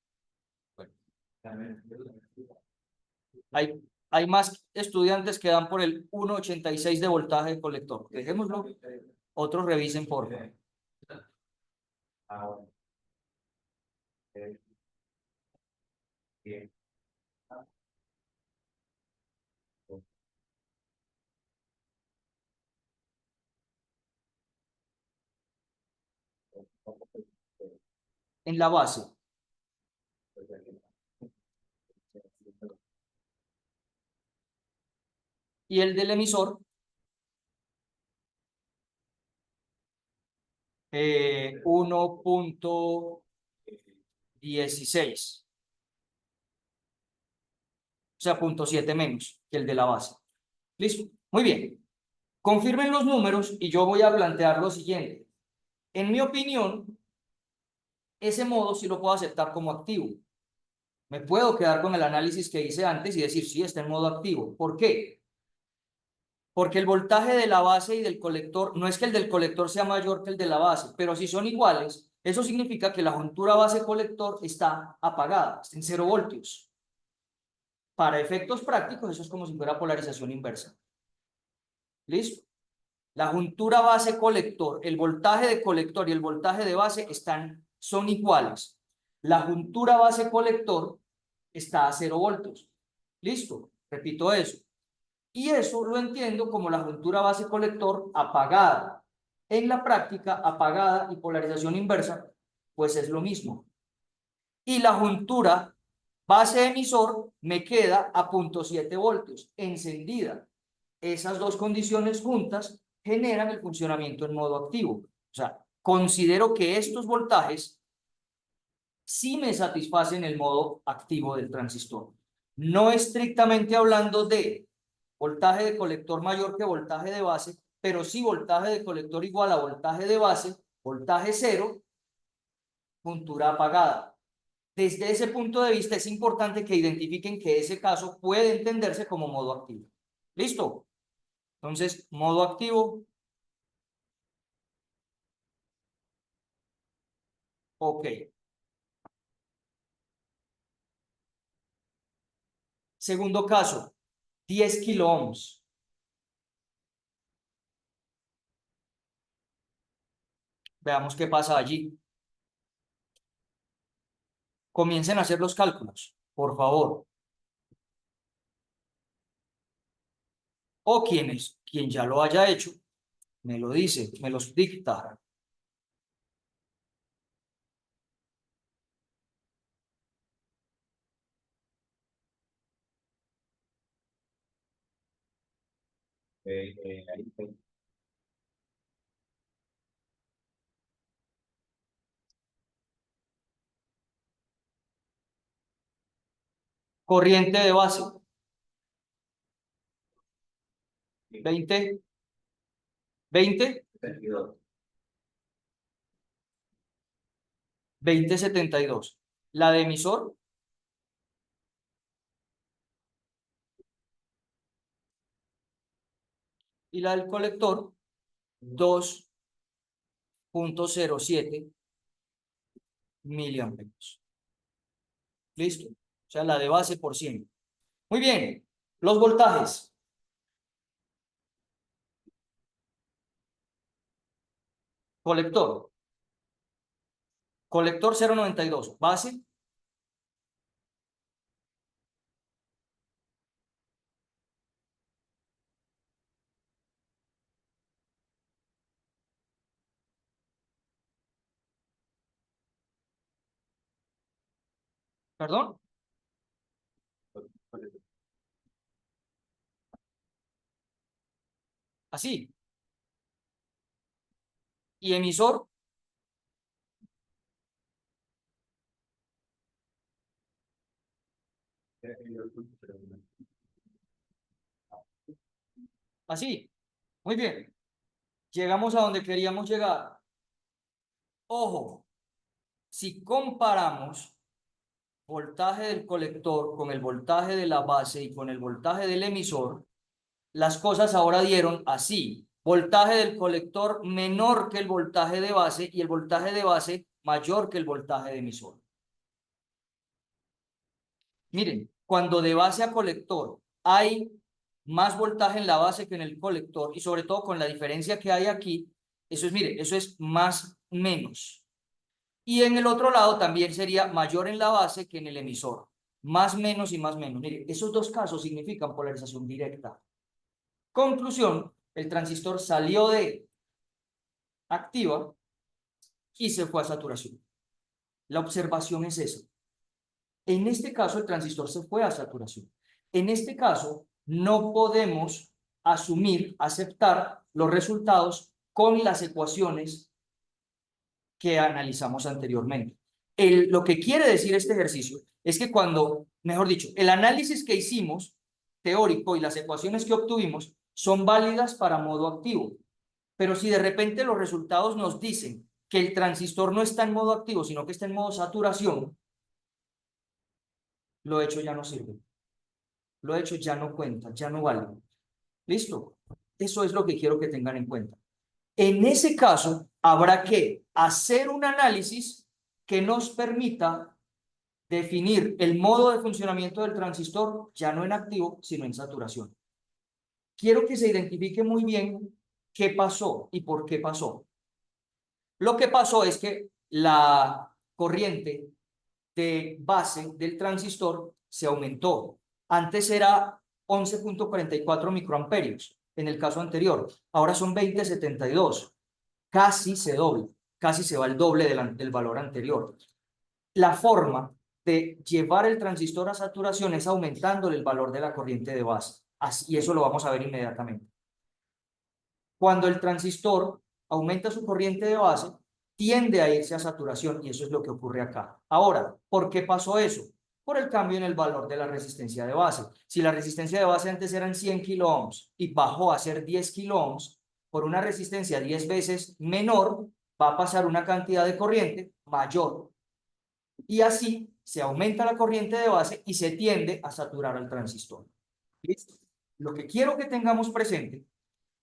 Hay más estudiantes que dan por el 1.86 de voltaje de colector. Dejémoslo. Otros revisen, por favor. En la base. Y el del emisor. 1.16. O sea, 0.7 menos que el de la base. ¿Listo? Muy bien. Confirmen los números y yo voy a plantear lo siguiente. En mi opinión, ese modo sí lo puedo aceptar como activo. Me puedo quedar con el análisis que hice antes y decir, sí, está en modo activo. ¿Por qué? Porque el voltaje de la base y del colector, no es que el del colector sea mayor que el de la base, pero si son iguales, eso significa que la juntura base-colector está apagada, está en 0 voltios. Para efectos prácticos, eso es como si fuera polarización inversa. ¿Listo? La juntura base-colector, el voltaje de colector y el voltaje de base son iguales. La juntura base-colector está a 0 voltios. ¿Listo? Repito eso. Y eso lo entiendo como la juntura base-colector apagada. En la práctica, apagada y polarización inversa, pues es lo mismo. Y la juntura base-emisor me queda a 0.7 voltios, encendida. Esas dos condiciones juntas generan el funcionamiento en modo activo. O sea, considero que estos voltajes sí me satisfacen el modo activo del transistor. No estrictamente hablando de voltaje de colector mayor que voltaje de base, pero sí voltaje de colector igual a voltaje de base, voltaje cero, juntura apagada. Desde ese punto de vista es importante que identifiquen que ese caso puede entenderse como modo activo. ¿Listo? Entonces, modo activo. Ok. Segundo caso, 10 kiloohms. Veamos qué pasa allí. Comiencen a hacer los cálculos, por favor. O quien ya lo haya hecho, me lo dice, me los dicta. Corriente de base. 20. 20. 2072. La de emisor. Y la del colector. 2.07 miliamperios. ¿Listo? O sea, la de base por 100. Muy bien. Los voltajes. Colector. Colector 0.92. Base. ¿Perdón? Así. Y emisor. Así. Muy bien. Llegamos a donde queríamos llegar. Ojo, si comparamos voltaje del colector con el voltaje de la base y con el voltaje del emisor, las cosas ahora dieron así. Voltaje del colector menor que el voltaje de base y el voltaje de base mayor que el voltaje de emisor. Miren, cuando de base a colector hay más voltaje en la base que en el colector, y sobre todo con la diferencia que hay aquí, eso es, mire, eso es más menos. Y en el otro lado también sería mayor en la base que en el emisor. Más menos y más menos. Mire, esos dos casos significan polarización directa. Conclusión, el transistor salió de activa y se fue a saturación. La observación es esa. En este caso, el transistor se fue a saturación. En este caso, no podemos asumir, aceptar los resultados con las ecuaciones que analizamos anteriormente. Lo que quiere decir este ejercicio es que cuando, mejor dicho, el análisis que hicimos teórico y las ecuaciones que obtuvimos son válidas para modo activo. Pero si de repente los resultados nos dicen que el transistor no está en modo activo, sino que está en modo saturación, lo hecho ya no sirve. Lo hecho ya no cuenta, ya no vale. ¿Listo? Eso es lo que quiero que tengan en cuenta. En ese caso, habrá que hacer un análisis que nos permita definir el modo de funcionamiento del transistor ya no en activo, sino en saturación. Quiero que se identifique muy bien qué pasó y por qué pasó. Lo que pasó es que la corriente de base del transistor se aumentó. Antes era 11.44 microamperios en el caso anterior. Ahora son 20.72. Casi se dobla, casi se va el doble del valor anterior. La forma de llevar el transistor a saturación es aumentándole el valor de la corriente de base. Así, y eso lo vamos a ver inmediatamente. Cuando el transistor aumenta su corriente de base, tiende a irse a saturación y eso es lo que ocurre acá. Ahora, ¿por qué pasó eso? Por el cambio en el valor de la resistencia de base. Si la resistencia de base antes eran 100 kiloohms y bajó a ser 10 kiloohms, por una resistencia 10 veces menor, va a pasar una cantidad de corriente mayor. Y así se aumenta la corriente de base y se tiende a saturar al transistor. ¿Listo? Lo que quiero que tengamos presente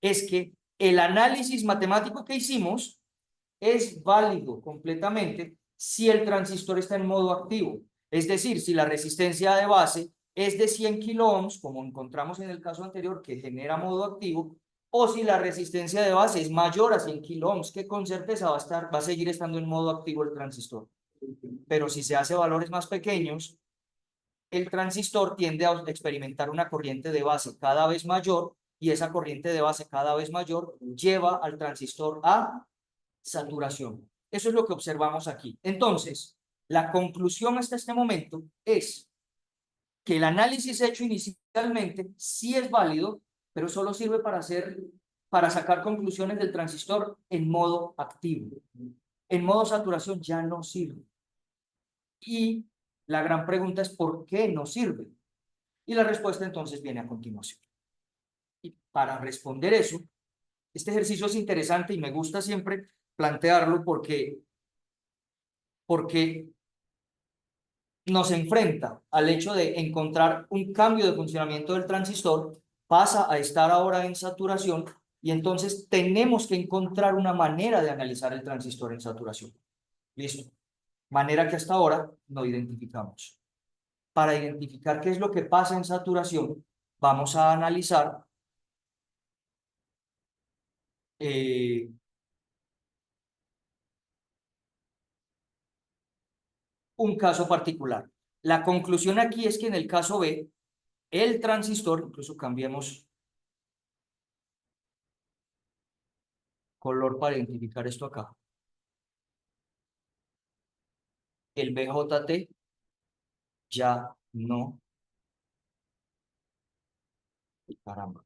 es que el análisis matemático que hicimos es válido completamente si el transistor está en modo activo. Es decir, si la resistencia de base es de 100 kiloohms, como encontramos en el caso anterior, que genera modo activo, o si la resistencia de base es mayor a 100 kiloohms, que con certeza va a seguir estando en modo activo el transistor. Pero si se hace valores más pequeños, el transistor tiende a experimentar una corriente de base cada vez mayor y esa corriente de base cada vez mayor lleva al transistor a saturación. Eso es lo que observamos aquí. Entonces, la conclusión hasta este momento es que el análisis hecho inicialmente sí es válido, pero solo sirve para sacar conclusiones del transistor en modo activo. En modo saturación ya no sirve. Y la gran pregunta es ¿por qué no sirve? Y la respuesta entonces viene a continuación. Y para responder eso, este ejercicio es interesante y me gusta siempre plantearlo porque nos enfrenta al hecho de encontrar un cambio de funcionamiento del transistor, pasa a estar ahora en saturación Y entonces tenemos que encontrar una manera de analizar el transistor en saturación. ¿Listo? Manera que hasta ahora no identificamos. Para identificar qué es lo que pasa en saturación, vamos a analizar un caso particular. La conclusión aquí es que en el caso B, el transistor, incluso cambiemos color para identificar esto acá, el BJT ya no, caramba.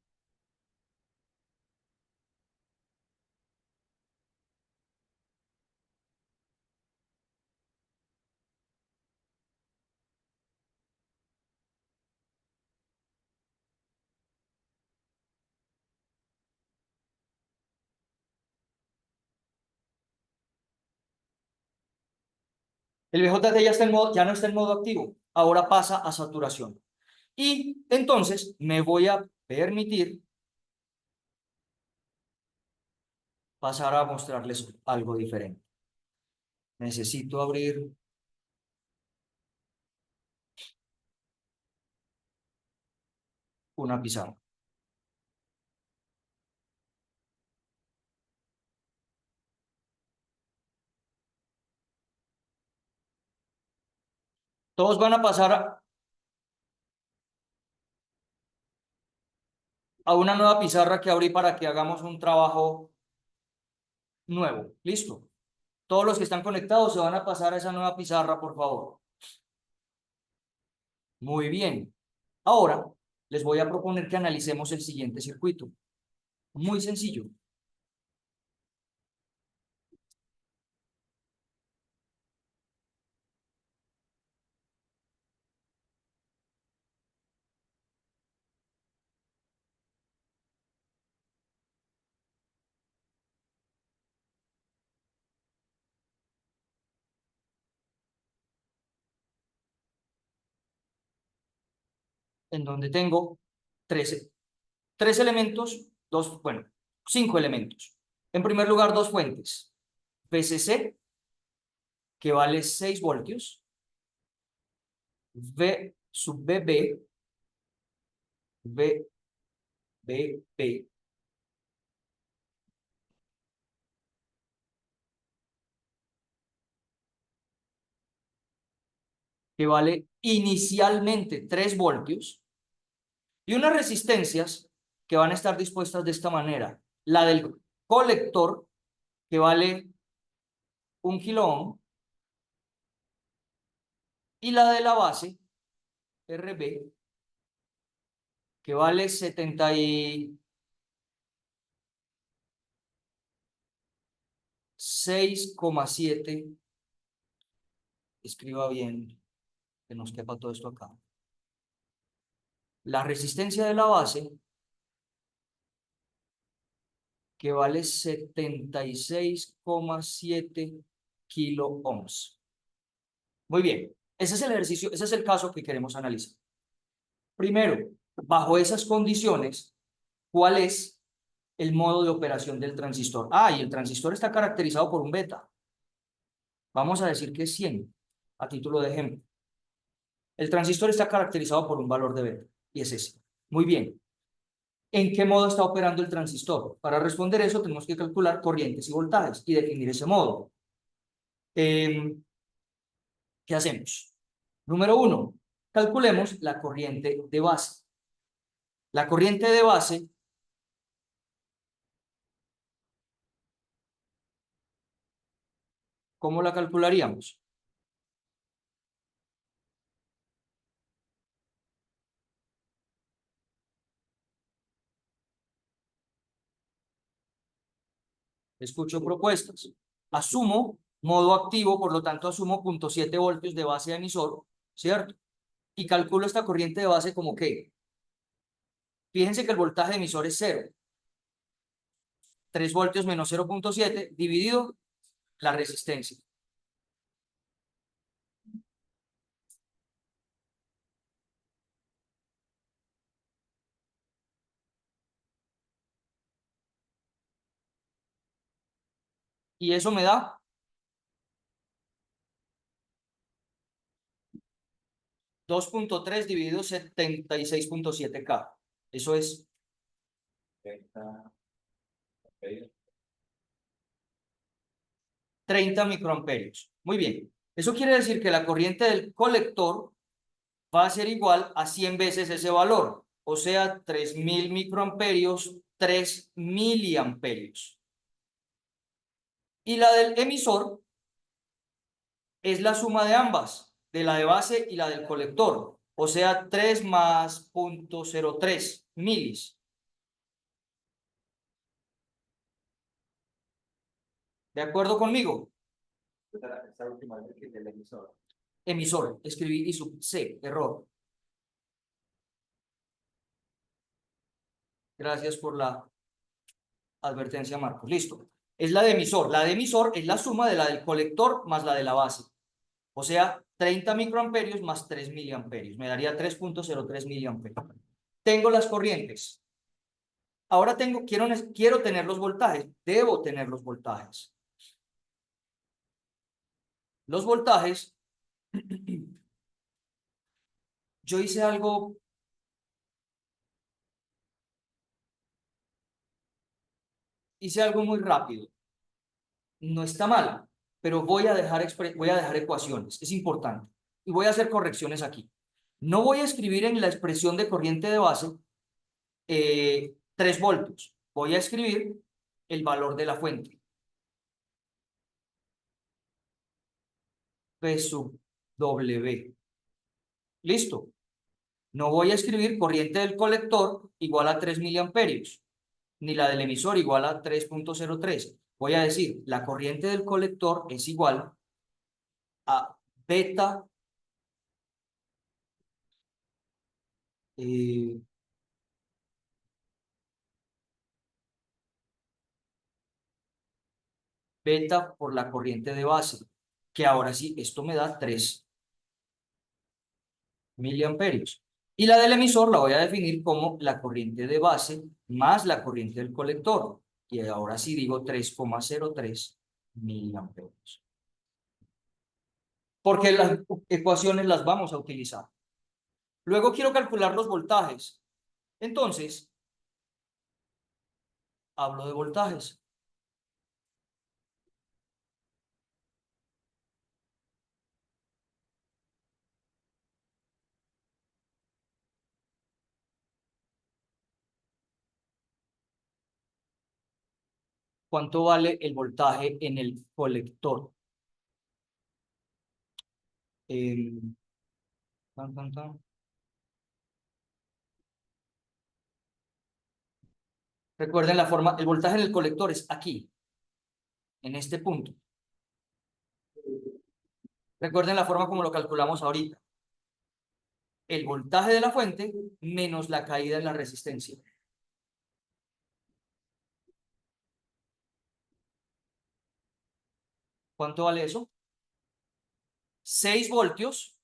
El BJT ya está en modo, ya no está en modo activo, ahora pasa a saturación. Y entonces me voy a permitir pasar a mostrarles algo diferente. Necesito abrir una pizarra. Todos van a pasar a una nueva pizarra que abrí para que hagamos un trabajo nuevo. ¿Listo? Todos los que están conectados se van a pasar a esa nueva pizarra, por favor. Muy bien. Ahora les voy a proponer que analicemos el siguiente circuito. Muy sencillo. En donde tengo 13 elementos, bueno, 5 elementos. En primer lugar, dos fuentes. VCC, que vale 6 voltios. V sub VB, VBB, que vale inicialmente 3 voltios. Y unas resistencias que van a estar dispuestas de esta manera. La del colector, que vale 1 kilo ohm, y la de la base, RB, que vale 76,7. Escriba bien, que nos quepa todo esto acá. La resistencia de la base, que vale 76,7 kilo ohms. Muy bien, ese es el ejercicio, ese es el caso que queremos analizar. Primero, bajo esas condiciones, ¿cuál es el modo de operación del transistor? Y el transistor está caracterizado por un beta. Vamos a decir que es 100, a título de ejemplo. El transistor está caracterizado por un valor de beta, y es ese. Muy bien. ¿En qué modo está operando el transistor? Para responder eso, tenemos que calcular corrientes y voltajes y definir ese modo. ¿Qué hacemos? Número 1, calculemos la corriente de base. La corriente de base, ¿cómo la calcularíamos? Escucho propuestas. Asumo modo activo, por lo tanto asumo 0,7 voltios de base de emisor, ¿cierto? Y calculo esta corriente de base como que, fíjense que el voltaje de emisor es 0. 3 voltios menos 0,7 dividido la resistencia. Y eso me da 2.3 dividido 76.7K. Eso es 30 microamperios. Muy bien. Eso quiere decir que la corriente del colector va a ser igual a 100 veces ese valor. O sea, 3000 microamperios, 3 miliamperios. Y la del emisor es la suma de ambas, de la de base y la del colector. O sea, 3 más 0.03 milis. ¿De acuerdo conmigo? Esta última vez que del emisor. Emisor, escribí I sub C, error. Gracias por la advertencia, Marcos. Listo. Es la de emisor. La de emisor es la suma de la del colector más la de la base. O sea, 30 microamperios más 3 miliamperios. Me daría 3.03 miliamperios. Tengo las corrientes. Ahora quiero tener los voltajes. Debo tener los voltajes. Los voltajes. Yo hice algo. Hice algo muy rápido. No está mal, pero voy a dejar ecuaciones. Es importante. Y voy a hacer correcciones aquí. No voy a escribir en la expresión de corriente de base 3 voltios. Voy a escribir el valor de la fuente. P sub W. Listo. No voy a escribir corriente del colector igual a 3 miliamperios, ni la del emisor igual a 3.03. Voy a decir, la corriente del colector es igual a beta beta por la corriente de base, que ahora sí, esto me da 3 miliamperios. Y la del emisor la voy a definir como la corriente de base más la corriente del colector. Y ahora sí digo 3,03 miliamperios. Porque las ecuaciones las vamos a utilizar. Luego quiero calcular los voltajes. Entonces, hablo de voltajes. ¿Cuánto vale el voltaje en el colector? Tan. Recuerden la forma, el voltaje en el colector es aquí, en este punto. Recuerden la forma como lo calculamos ahorita. El voltaje de la fuente menos la caída en la resistencia. ¿Cuánto vale eso? 6 voltios.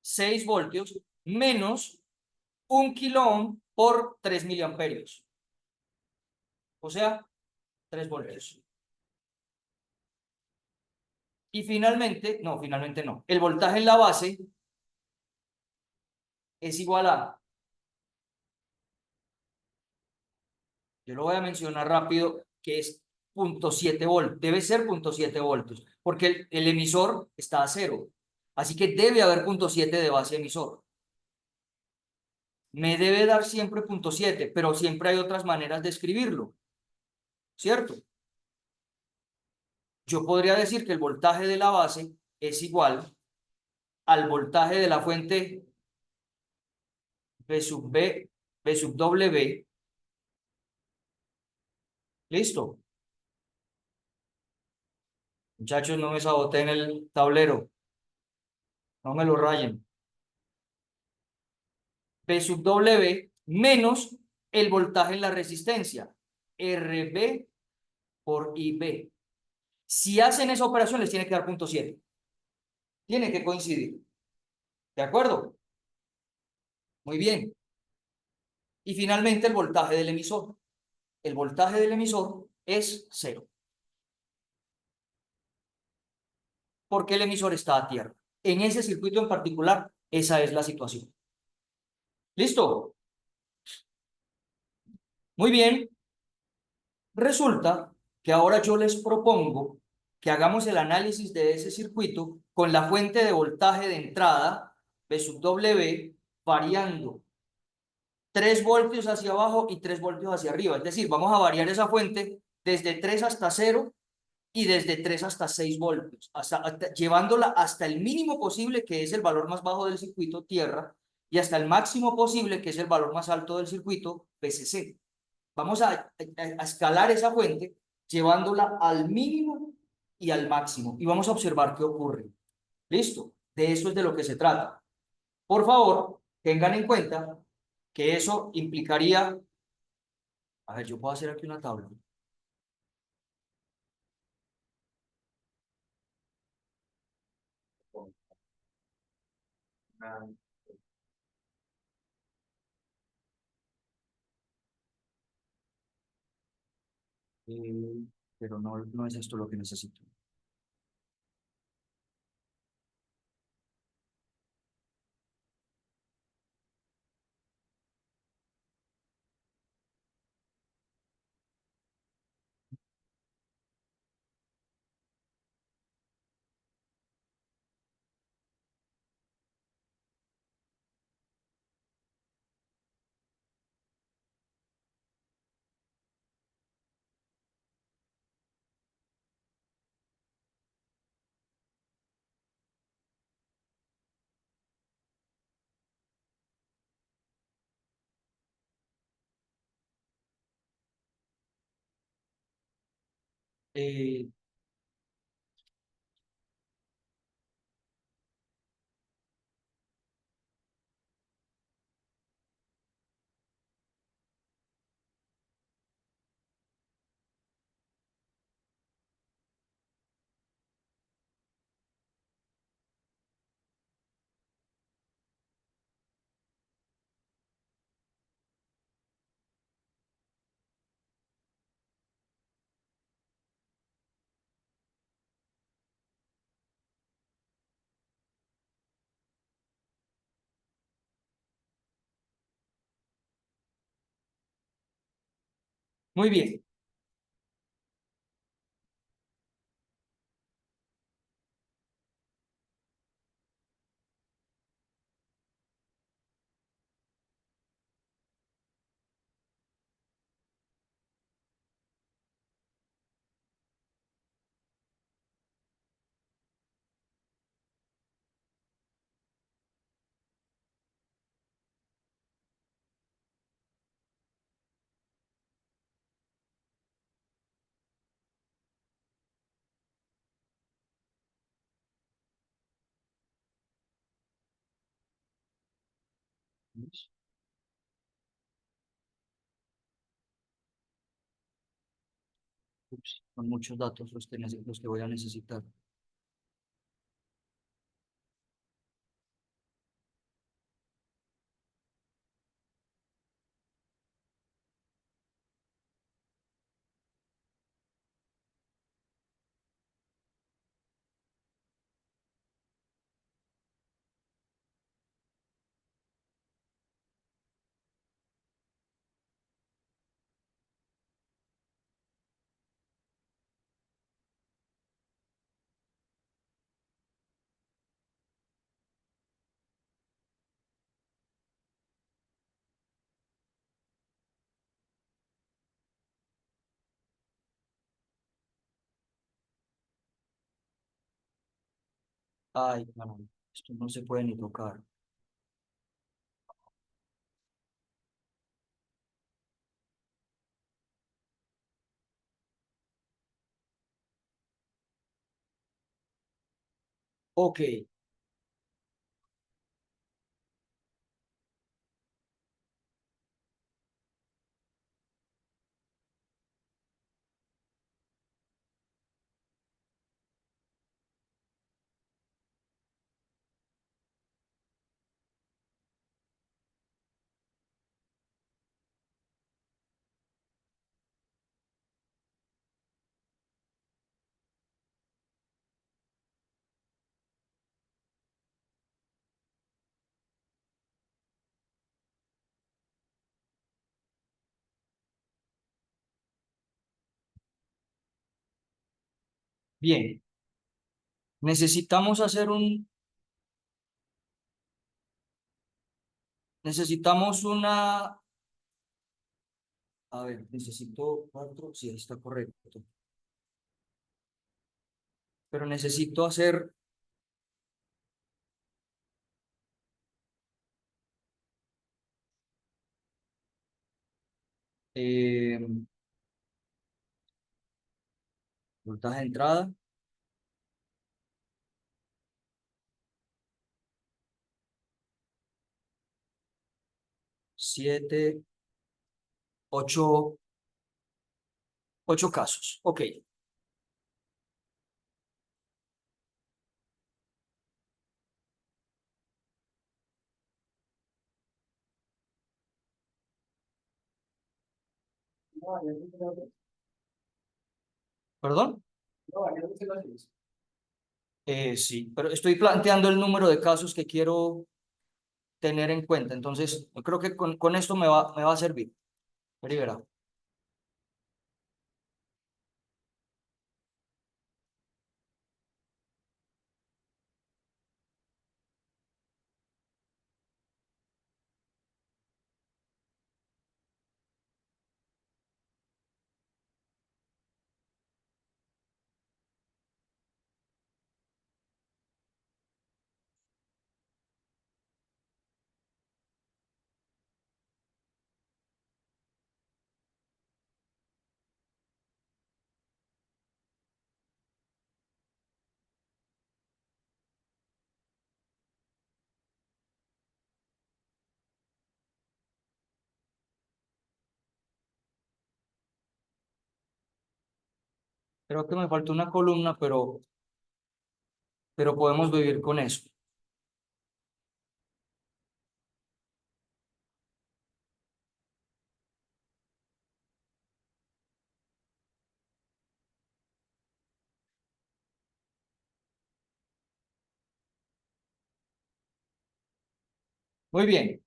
6 voltios menos 1 kilo ohm por 3 miliamperios. O sea, 3 voltios. Y finalmente no. El voltaje en la base es igual a, yo lo voy a mencionar rápido, que es 0.7 voltios. Debe ser 0.7 voltios, porque el emisor está a 0. Así que debe haber 0.7 de base emisor. Me debe dar siempre 0.7, pero siempre hay otras maneras de escribirlo. ¿Cierto? Yo podría decir que el voltaje de la base es igual al voltaje de la fuente B sub W. ¿Listo? Muchachos, no me saboteen el tablero. No me lo rayen. P sub W menos el voltaje en la resistencia. RB por IB. Si hacen esa operación, les tiene que dar 0.7. Tiene que coincidir. ¿De acuerdo? Muy bien. Y finalmente el voltaje del emisor. El voltaje del emisor es 0. Porque el emisor está a tierra. En ese circuito en particular, esa es la situación. ¿Listo? Muy bien. Resulta que ahora yo les propongo que hagamos el análisis de ese circuito con la fuente de voltaje de entrada, V sub W, variando 3 voltios hacia abajo y 3 voltios hacia arriba. Es decir, vamos a variar esa fuente desde 3 hasta 0 y desde 3 hasta 6 voltios, llevándola hasta el mínimo posible, que es el valor más bajo del circuito tierra, y hasta el máximo posible, que es el valor más alto del circuito PCC. Vamos a escalar esa fuente llevándola al mínimo y al máximo y vamos a observar qué ocurre. ¿Listo? De eso es de lo que se trata. Por favor, tengan en cuenta que eso implicaría, a ver, yo puedo hacer aquí una tabla. Eh, pero no es esto lo que necesito. Eh, muy bien. Ups, son muchos datos los que voy a necesitar. Ay, caramba, esto no se puede ni tocar. Ok, Bien, necesitamos hacer necesitamos una, a ver, necesito 4, sí, está correcto. Pero necesito hacer, eh, voltaje de entrada, 7, 8 casos. Ok. ¿Perdón? Sí, pero estoy planteando el número de casos que quiero tener en cuenta. Entonces, yo creo que con esto me va a servir. Verá. Creo que me falta una columna, pero podemos vivir con eso. Muy bien.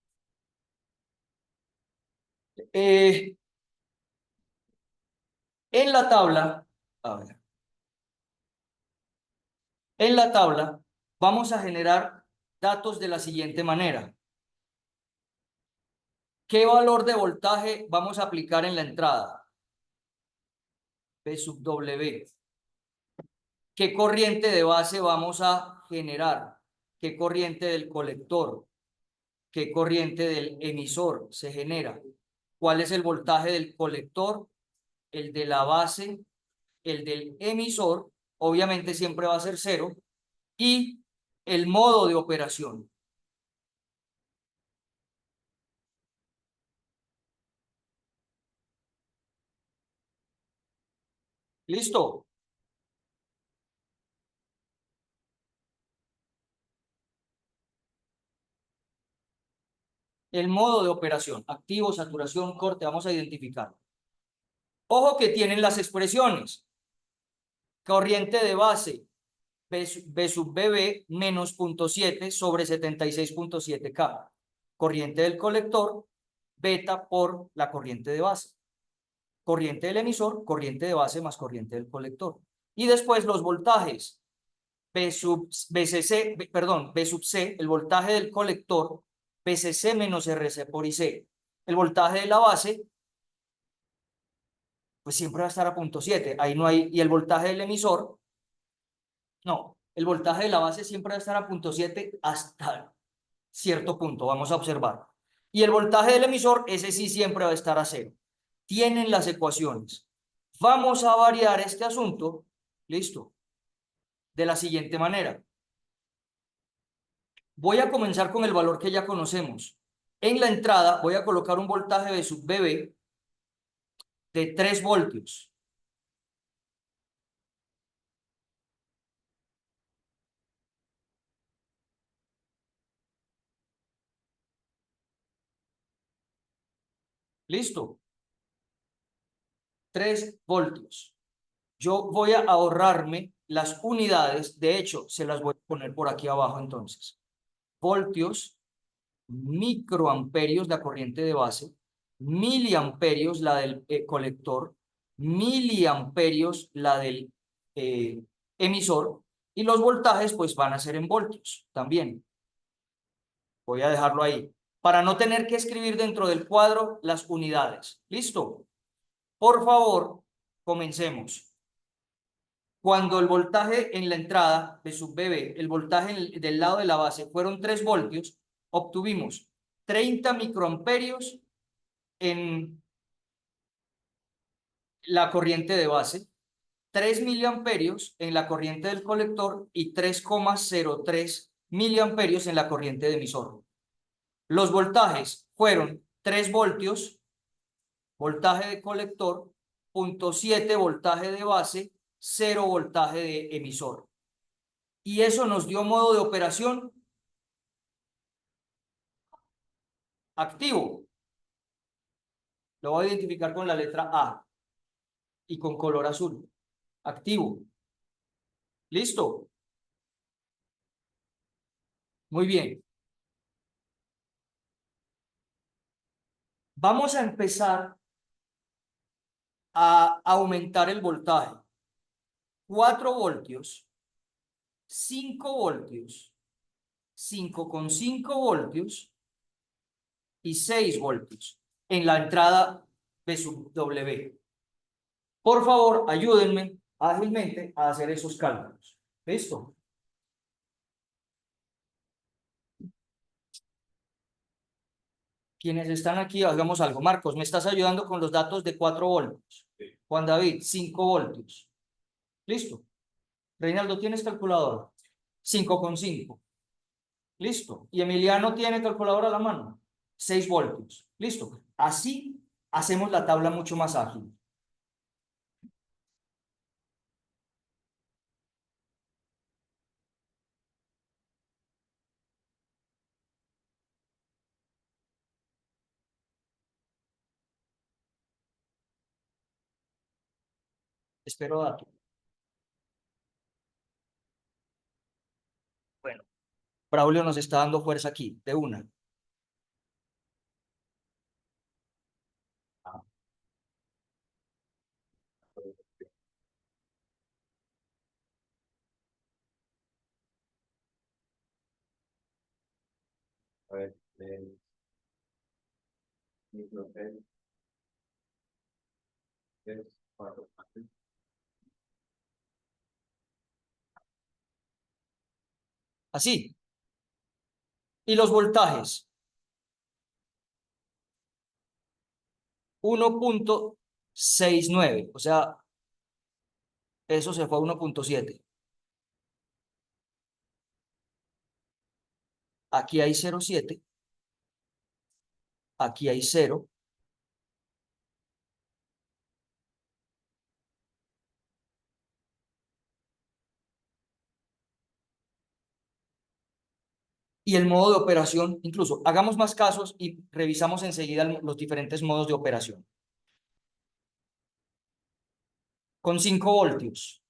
Eh, en la tabla, a ver, en la tabla vamos a generar datos de la siguiente manera. ¿Qué valor de voltaje vamos a aplicar en la entrada? P sub W. ¿Qué corriente de base vamos a generar? ¿Qué corriente del colector? ¿Qué corriente del emisor se genera? ¿Cuál es el voltaje del colector? El de la base, el del emisor, obviamente siempre va a ser 0, y el modo de operación. ¿Listo? El modo de operación, activo, saturación, corte, vamos a identificar. Ojo que tienen las expresiones. Corriente de base, B sub BB menos 0.7 sobre 76.7 K. Corriente del colector, beta por la corriente de base. Corriente del emisor, corriente de base más corriente del colector. Y después los voltajes. B sub C, el voltaje del colector, BCC menos RC por IC. El voltaje de la base, pues siempre va a estar a 0.7. Ahí no hay, y el voltaje del emisor, no, el voltaje de la base siempre va a estar a 0.7 hasta cierto punto, vamos a observar. Y el voltaje del emisor, ese sí siempre va a estar a 0. Tienen las ecuaciones. Vamos a variar este asunto, listo, de la siguiente manera. Voy a comenzar con el valor que ya conocemos. En la entrada voy a colocar un voltaje de sub BB de 3 voltios. ¿Listo? 3 voltios. Yo voy a ahorrarme las unidades, de hecho, se las voy a poner por aquí abajo entonces. Voltios, microamperios la corriente de base, miliamperios la del colector, miliamperios la del emisor, y los voltajes pues van a ser en voltios también. Voy a dejarlo ahí, para no tener que escribir dentro del cuadro las unidades. ¿Listo? Por favor, comencemos. Cuando el voltaje en la entrada de sub BB, el voltaje del lado de la base fueron 3 voltios, obtuvimos 30 microamperios en la corriente de base, 3 miliamperios en la corriente del colector y 3,03 miliamperios en la corriente de emisor. Los voltajes fueron 3 voltios, voltaje de colector, 0,7 voltaje de base, 0 voltaje de emisor. Y eso nos dio modo de operación activo. Lo voy a identificar con la letra A y con color azul. Activo. ¿Listo? Muy bien. Vamos a empezar a aumentar el voltaje. 4 voltios, 5 voltios, 5,5 voltios y 6 voltios en la entrada de sub W. Por favor, ayúdenme ágilmente a hacer esos cálculos. ¿Listo? Quienes están aquí, hagamos algo. Marcos, ¿me estás ayudando con los datos de 4 voltios? Sí. Juan David, 5 voltios. ¿Listo? Reinaldo, ¿tienes calculadora? 5,5. ¿Listo? Y Emiliano tiene calculadora a la mano. 6 voltios. ¿Listo? Así hacemos la tabla mucho más ágil. Espero datos. Bueno, Braulio nos está dando fuerza aquí, de una. A ver, micro, tres, cuatro, Así. Y los voltajes. 1,69. O sea, eso se fue a 1,7. Aquí hay 0,7. Aquí hay 0. Y el modo de operación, incluso, hagamos más casos y revisamos enseguida los diferentes modos de operación. Con 5 voltios.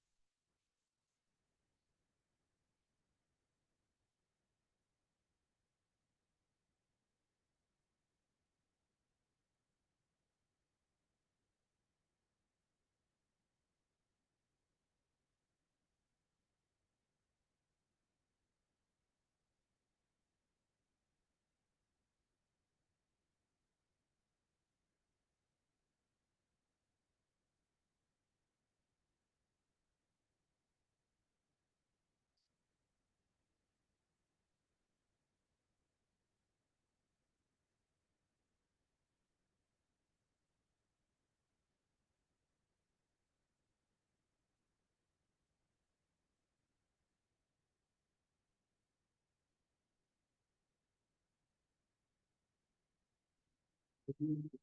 ¿50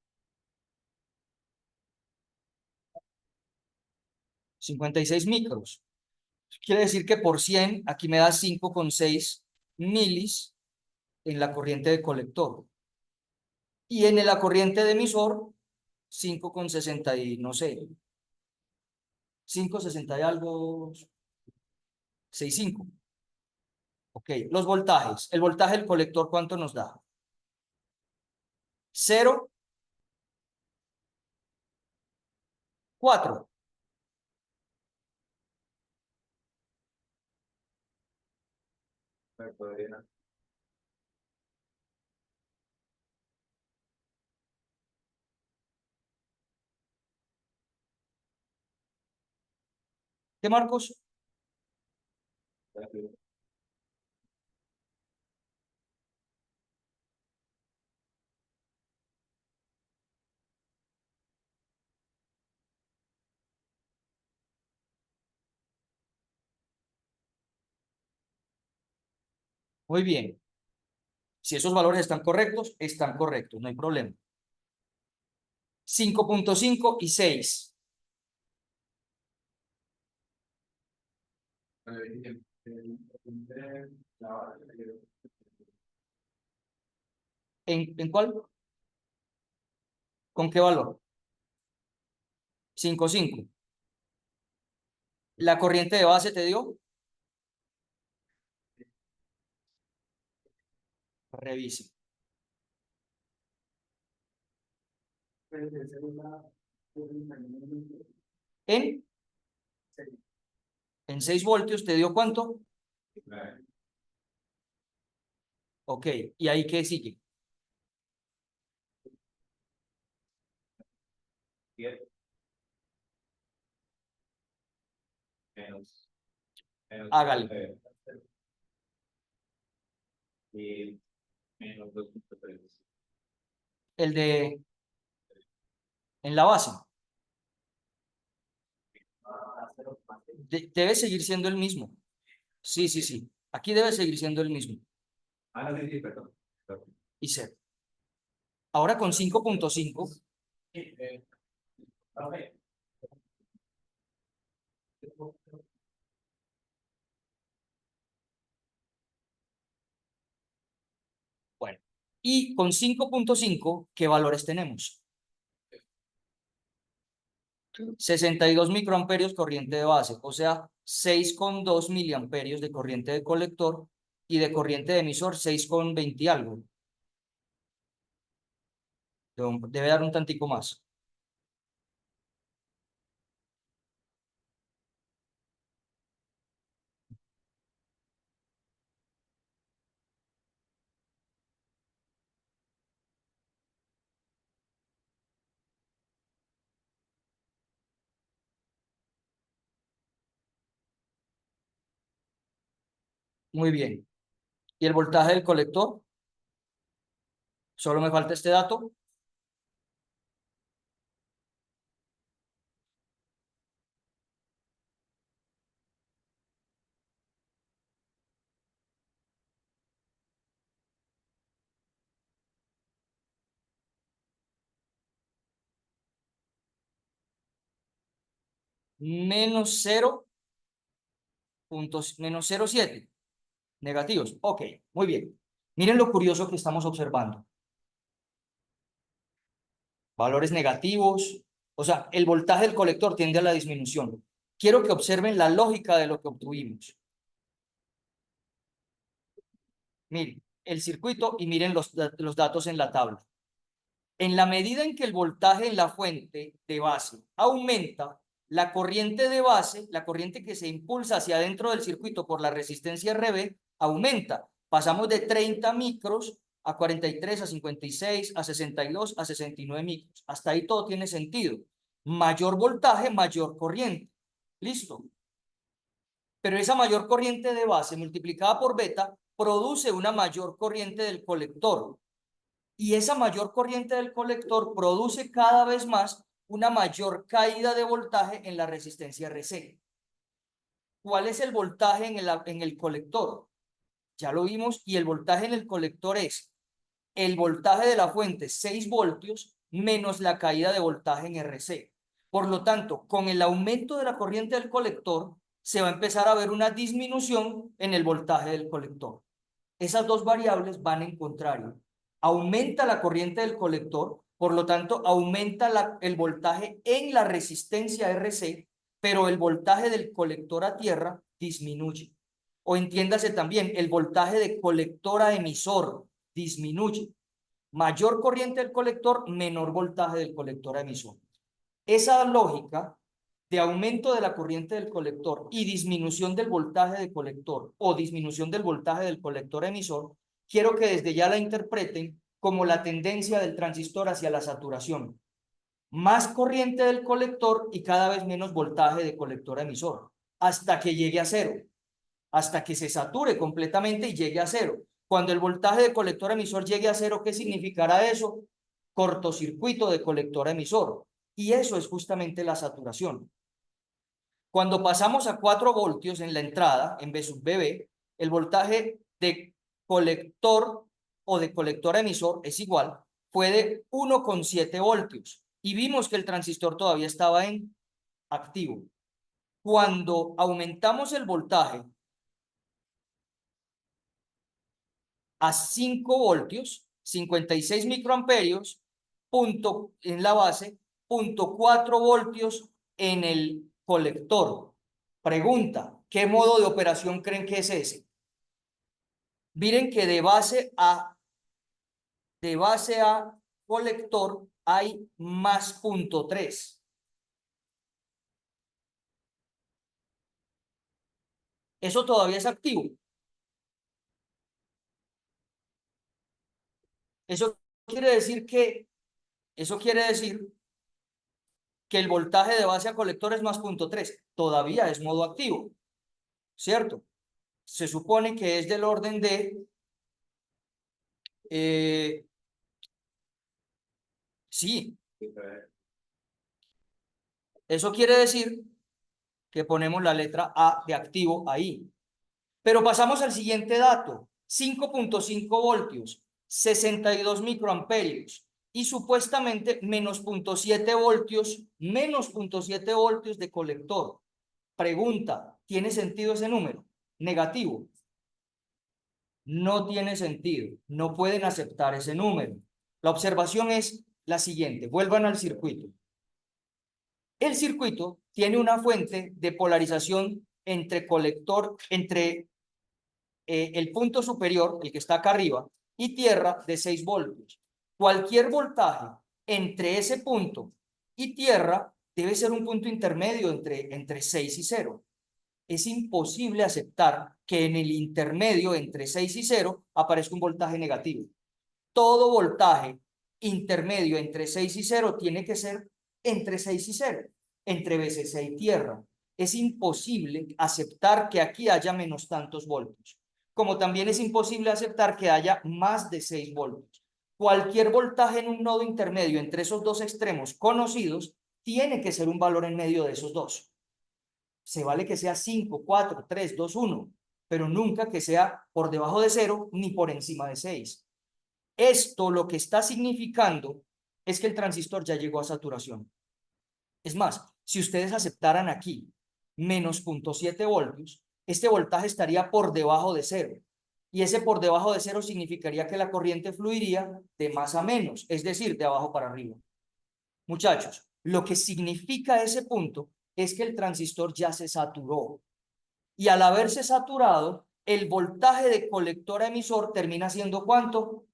56 micros? Quiere decir que por 100, aquí me da 5,6 milis en la corriente de colector. Y en la corriente de emisor, 5,60 y no sé, 5,60 y algo, 6,5. Ok, los voltajes. El voltaje del colector, ¿cuánto nos da? 0, 4. Me podría. ¿Qué, Marcos? Muy bien. Si esos valores están correctos, no hay problema. 5.5 y 6. ¿En cuál? ¿Con qué valor? 5.5. ¿La corriente de base te dio? Revise. En 6 voltios te dio ¿cuánto? Ok, ¿y ahí qué sigue? 10 menos. Hágale. Y menos 2.3. El de en la base. Debe seguir siendo el mismo. Sí, sí, sí. Aquí debe seguir siendo el mismo. Ah, no, sí, sí, perdón. Y cero. Ahora con 5.5. Bueno. Y con 5.5, ¿qué valores tenemos? 62 microamperios corriente de base, o sea, 6,2 miliamperios de corriente de colector y de corriente de emisor 6,20 y algo. Debe dar un tantico más. Muy bien. ¿Y el voltaje del colector? Solo me falta este dato. Menos 0.7 negativos. Ok, muy bien. Miren lo curioso que estamos observando. Valores negativos. O sea, el voltaje del colector tiende a la disminución. Quiero que observen la lógica de lo que obtuvimos. Miren el circuito y miren los datos en la tabla. En la medida en que el voltaje en la fuente de base aumenta, la corriente de base, la corriente que se impulsa hacia adentro del circuito por la resistencia RB, aumenta. Pasamos de 30 micros a 43, a 56, a 62, a 69 micros. Hasta ahí todo tiene sentido. Mayor voltaje, mayor corriente. ¿Listo? Pero esa mayor corriente de base multiplicada por beta produce una mayor corriente del colector. Y esa mayor corriente del colector produce cada vez más una mayor caída de voltaje en la resistencia RC. ¿Cuál es el voltaje en el colector? Ya lo vimos, y el voltaje en el colector es el voltaje de la fuente 6 voltios menos la caída de voltaje en RC. Por lo tanto, con el aumento de la corriente del colector, se va a empezar a ver una disminución en el voltaje del colector. Esas dos variables van en contrario. Aumenta la corriente del colector, por lo tanto, aumenta el voltaje en la resistencia RC, pero el voltaje del colector a tierra disminuye. O entiéndase también, el voltaje de colector a emisor disminuye. Mayor corriente del colector, menor voltaje del colector a emisor. Esa lógica de aumento de la corriente del colector y disminución del voltaje de colector o disminución del voltaje del colector emisor, quiero que desde ya la interpreten como la tendencia del transistor hacia la saturación. Más corriente del colector y cada vez menos voltaje de colector emisor, hasta que llegue a cero, hasta que se sature completamente y llegue a cero. Cuando el voltaje de colector emisor llegue a cero, ¿qué significará eso? Cortocircuito de colector emisor. Y eso es justamente la saturación. Cuando pasamos a 4 voltios en la entrada, en V sub BB, el voltaje de colector o de colector emisor es igual, fue de 1,7 voltios. Y vimos que el transistor todavía estaba en activo. Cuando aumentamos el voltaje a 5 voltios, 56 microamperios, punto en la base, 0,4 voltios en el colector. Pregunta, ¿qué modo de operación creen que es ese? Miren que de base a colector hay más 0,3. Eso todavía es activo. Eso quiere decir que el voltaje de base a colector es más 0,3. Todavía es modo activo, ¿cierto? Se supone que es del orden de sí. Eso quiere decir que ponemos la letra A de activo ahí. Pero pasamos al siguiente dato. 5,5 voltios, 62 microamperios y supuestamente menos 0,7 voltios de colector. Pregunta, ¿tiene sentido ese número? Negativo. No tiene sentido. No pueden aceptar ese número. La observación es la siguiente. Vuelvan al circuito. El circuito tiene una fuente de polarización entre colector, entre el punto superior, el que está acá arriba, y tierra de 6 voltios. Cualquier voltaje entre ese punto y tierra debe ser un punto intermedio entre 6 y 0. Es imposible aceptar que en el intermedio entre 6 y 0 aparezca un voltaje negativo. Todo voltaje intermedio entre 6 y 0 tiene que ser entre 6 y 0, entre BCC y tierra. Es imposible aceptar que aquí haya menos tantos voltios, como también es imposible aceptar que haya más de 6 voltios. Cualquier voltaje en un nodo intermedio entre esos dos extremos conocidos tiene que ser un valor en medio de esos dos. Se vale que sea 5, 4, 3, 2, 1, pero nunca que sea por debajo de 0 ni por encima de 6. Esto lo que está significando es que el transistor ya llegó a saturación. Es más, si ustedes aceptaran aquí menos 0,7 voltios, este voltaje estaría por debajo de 0. Y ese por debajo de 0 significaría que la corriente fluiría de más a menos, es decir, de abajo para arriba. Muchachos, lo que significa ese punto es que el transistor ya se saturó. Y al haberse saturado, el voltaje de colector a emisor termina siendo ¿cuánto?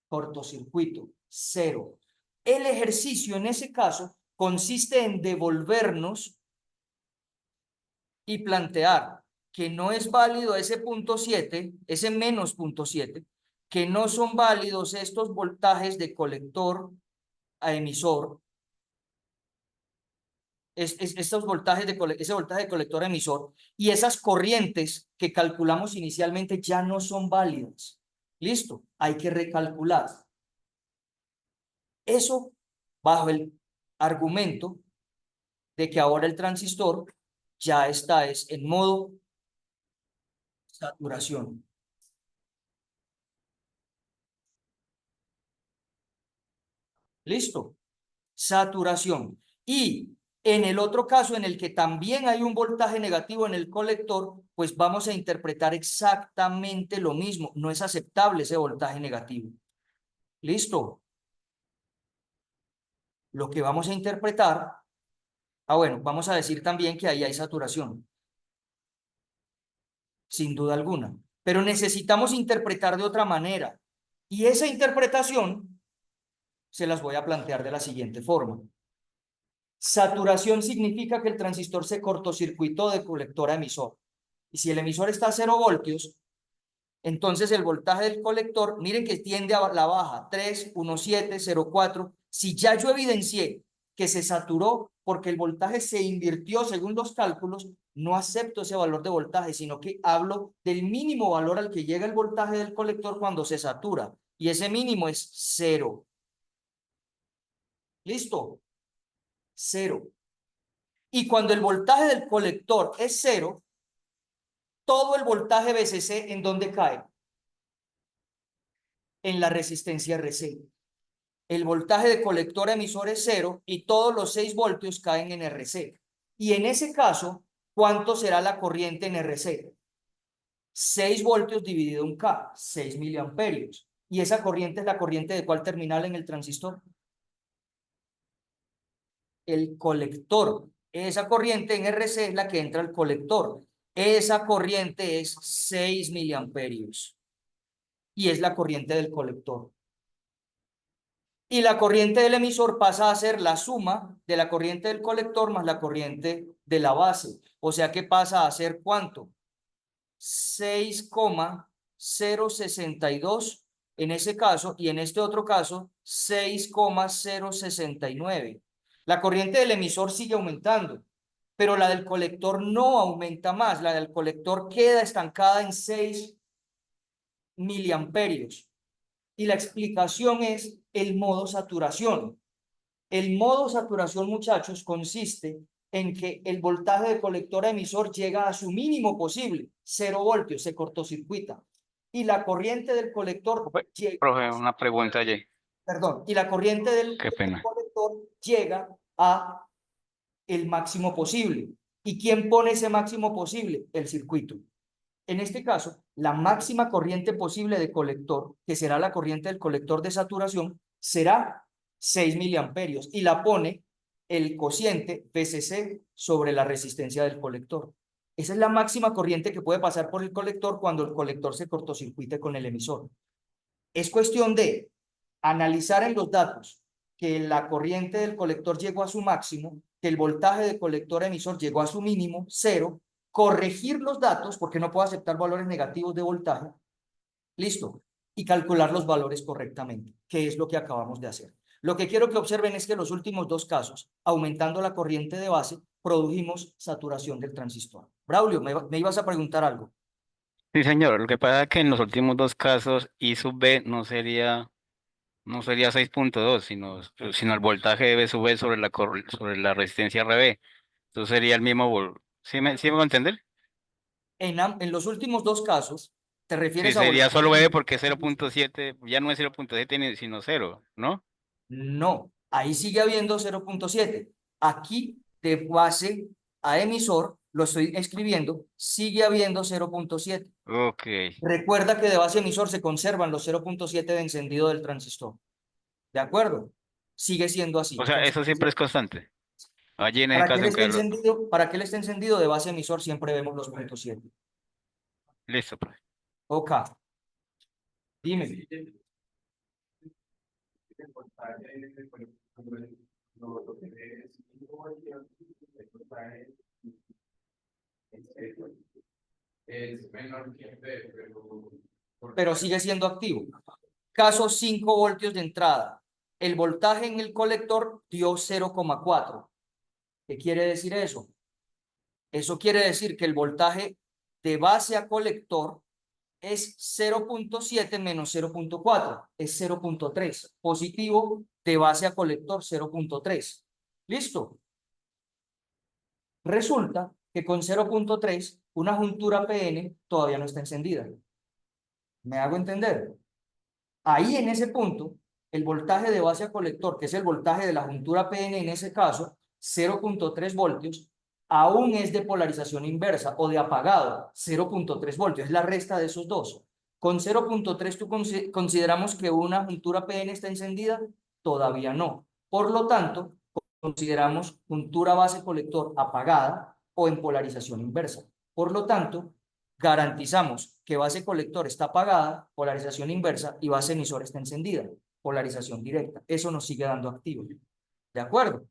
Cortocircuito, 0. El ejercicio en ese caso consiste en devolvernos y plantear que no es válido ese 0,7, ese menos 0,7, que no son válidos estos voltajes de colector a emisor, estos voltajes ese voltaje de colector a emisor, y esas corrientes que calculamos inicialmente ya no son válidas. Listo, hay que recalcular. Eso bajo el argumento de que ahora el transistor ya está en modo saturación. Listo, saturación. Y en el otro caso en el que también hay un voltaje negativo en el colector, pues vamos a interpretar exactamente lo mismo. No es aceptable ese voltaje negativo. Listo. Lo que vamos a interpretar, bueno, vamos a decir también que ahí hay saturación. Sin duda alguna. Pero necesitamos interpretar de otra manera. Y esa interpretación se las voy a plantear de la siguiente forma. Saturación significa que el transistor se cortocircuitó de colector a emisor. Y si el emisor está a 0 voltios, entonces el voltaje del colector, miren que tiende a la baja, 3, 1,7, 0,4. Si ya yo evidencié que se saturó porque el voltaje se invirtió según los cálculos, no acepto ese valor de voltaje, sino que hablo del mínimo valor al que llega el voltaje del colector cuando se satura. Y ese mínimo es 0. ¿Listo? 0. Y cuando el voltaje del colector es 0, todo el voltaje VCC, ¿en dónde cae? En la resistencia RC. El voltaje de colector a emisor es 0 y todos los 6 voltios caen en RC. Y en ese caso, ¿cuánto será la corriente en RC? 6 voltios dividido en K, 6 miliamperios. ¿Y esa corriente es la corriente de cuál terminal en el transistor? El colector. Esa corriente en RC es la que entra al colector. Esa corriente es 6 miliamperios. Y es la corriente del colector. Y la corriente del emisor pasa a ser la suma de la corriente del colector más la corriente de la base. O sea que pasa a ser ¿cuánto? 6,062 en ese caso, y en este otro caso 6,069. La corriente del emisor sigue aumentando, pero la del colector no aumenta más. La del colector queda estancada en 6 miliamperios. Y la explicación es el modo saturación. El modo saturación, muchachos, consiste en que el voltaje de colector a emisor llega a su mínimo posible, 0 voltios, se cortocircuita. Y la corriente del colector llega, Profe, una pregunta allí. perdón, y la corriente del Qué pena. colector llega a el máximo posible. ¿Y quién pone ese máximo posible? El circuito. En este caso, la máxima corriente posible de colector, que será la corriente del colector de saturación, será 6 miliamperios y la pone el cociente VCC sobre la resistencia del colector. Esa es la máxima corriente que puede pasar por el colector cuando el colector se cortocircuite con el emisor. Es cuestión de analizar en los datos que la corriente del colector llegó a su máximo, que el voltaje del colector emisor llegó a su mínimo, 0, corregir los datos, porque no puedo aceptar valores negativos de voltaje, listo, y calcular los valores correctamente, que es lo que acabamos de hacer. Lo que quiero que observen es que en los últimos dos casos, aumentando la corriente de base, produjimos saturación del transistor. Braulio, me ibas a preguntar algo. Sí, señor. Lo que pasa es que en los últimos dos casos I sub B no sería 6,2, sino el voltaje de B sub B sobre la resistencia RB. Entonces sería el mismo ¿Sí me va a entender? En los últimos dos casos, ¿te Sí, refieres a sería solo voltaje? B porque 0,7 ya no es 0,7 sino 0, ¿no? No, ahí sigue habiendo 0,7. Aquí, de base a emisor, lo estoy escribiendo, sigue habiendo 0,7. Ok. Recuerda que de base a emisor se conservan los 0,7 de encendido del transistor. ¿De acuerdo? Sigue siendo así. O sea, eso siempre es constante. Allí en ese ¿Para qué caso él en esté Carlos. encendido? ¿Para qué él esté encendido? De base a emisor siempre vemos los 0,7. Listo, profe. Ok. Dime. Es menor que B, Pero sigue siendo activo. Caso 5 voltios de entrada. El voltaje en el colector dio 0,4. ¿Qué quiere decir eso? Eso quiere decir que el voltaje de base a colector es 0,7 menos 0,4. Es 0,3. Positivo de base a colector 0,3. ¿Listo? Resulta que con 0,3 una juntura PN todavía no está encendida. ¿Me hago entender? Ahí en ese punto, el voltaje de base a colector, que es el voltaje de la juntura PN en ese caso, 0,3 voltios, aún es de polarización inversa o de apagado, 0,3 voltios, es la resta de esos dos. Con 0,3 tú consideramos que una juntura PN está encendida, todavía no. Por lo tanto, consideramos juntura base colector apagada o en polarización inversa. Por lo tanto, garantizamos que base colector está apagada, polarización inversa, y base emisor está encendida, polarización directa. Eso nos sigue dando activo. ¿De acuerdo?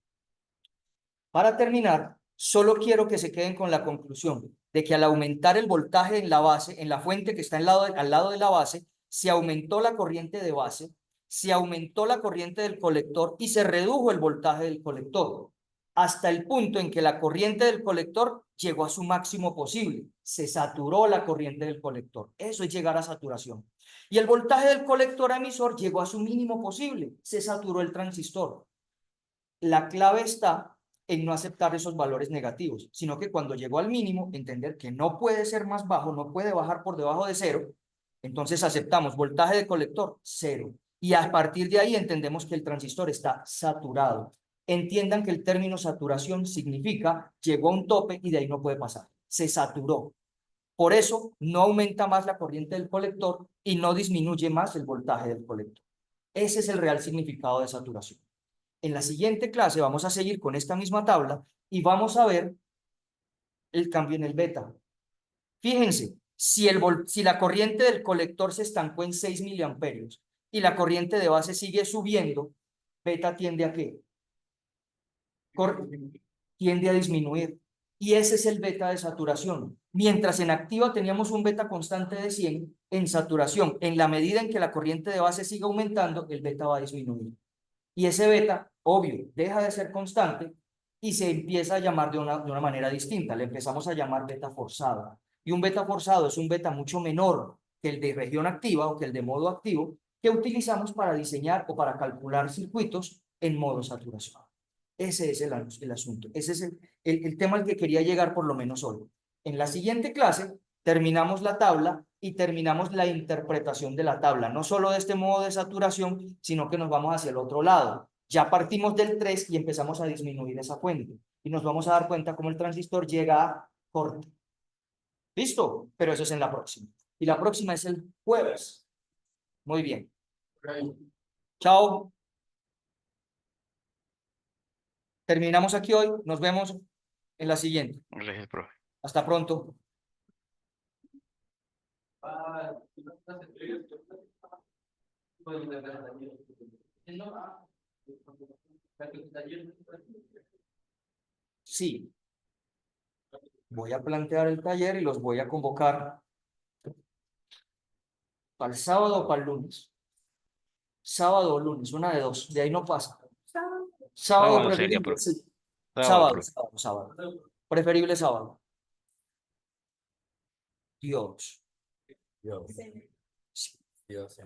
Para terminar, solo quiero que se queden con la conclusión de que al aumentar el voltaje en la base, en la fuente que está al lado de la base, se aumentó la corriente de base, se aumentó la corriente del colector y se redujo el voltaje del colector, hasta el punto en que la corriente del colector llegó a su máximo posible. Se saturó la corriente del colector. Eso es llegar a saturación. Y el voltaje del colector emisor llegó a su mínimo posible. Se saturó el transistor. La clave está en no aceptar esos valores negativos, sino que cuando llegó al mínimo, entender que no puede ser más bajo, no puede bajar por debajo de cero, entonces aceptamos voltaje de colector, cero. Y a partir de ahí entendemos que el transistor está saturado. Entiendan que el término saturación significa llegó a un tope y de ahí no puede pasar. Se saturó. Por eso no aumenta más la corriente del colector y no disminuye más el voltaje del colector. Ese es el real significado de saturación. En la siguiente clase vamos a seguir con esta misma tabla y vamos a ver el cambio en el beta. Fíjense, si la corriente del colector se estancó en 6 miliamperios y la corriente de base sigue subiendo, beta tiende a ¿qué? Tiende a disminuir. Y ese es el beta de saturación. Mientras en activa teníamos un beta constante de 100, en saturación, en la medida en que la corriente de base siga aumentando, el beta va a disminuir. Y ese beta, obvio, deja de ser constante y se empieza a llamar de una manera distinta. Le empezamos a llamar beta forzado. Y un beta forzado es un beta mucho menor que el de región activa o que el de modo activo que utilizamos para diseñar o para calcular circuitos en modo saturación. Ese es el asunto. Ese es el tema al que quería llegar por lo menos hoy. En la siguiente clase terminamos la tabla y terminamos la interpretación de la tabla, no solo de este modo de saturación, sino que nos vamos hacia el otro lado. Ya partimos del 3 y empezamos a disminuir esa fuente. Y nos vamos a dar cuenta cómo el transistor llega a corte. ¿Listo? Pero eso es en la próxima. Y la próxima es el jueves. Muy bien. Chao. Terminamos aquí hoy. Nos vemos en la siguiente. Gracias, profe. Hasta pronto. Sí. Voy a plantear el taller y los voy a convocar para el sábado o para el lunes. Sábado o lunes, una de dos. De ahí no pasa. Sábado Sábado sería, preferible, profe. sí. Sábado, Sábado. Preferible sábado. Dios. Dios. Sí. Dios.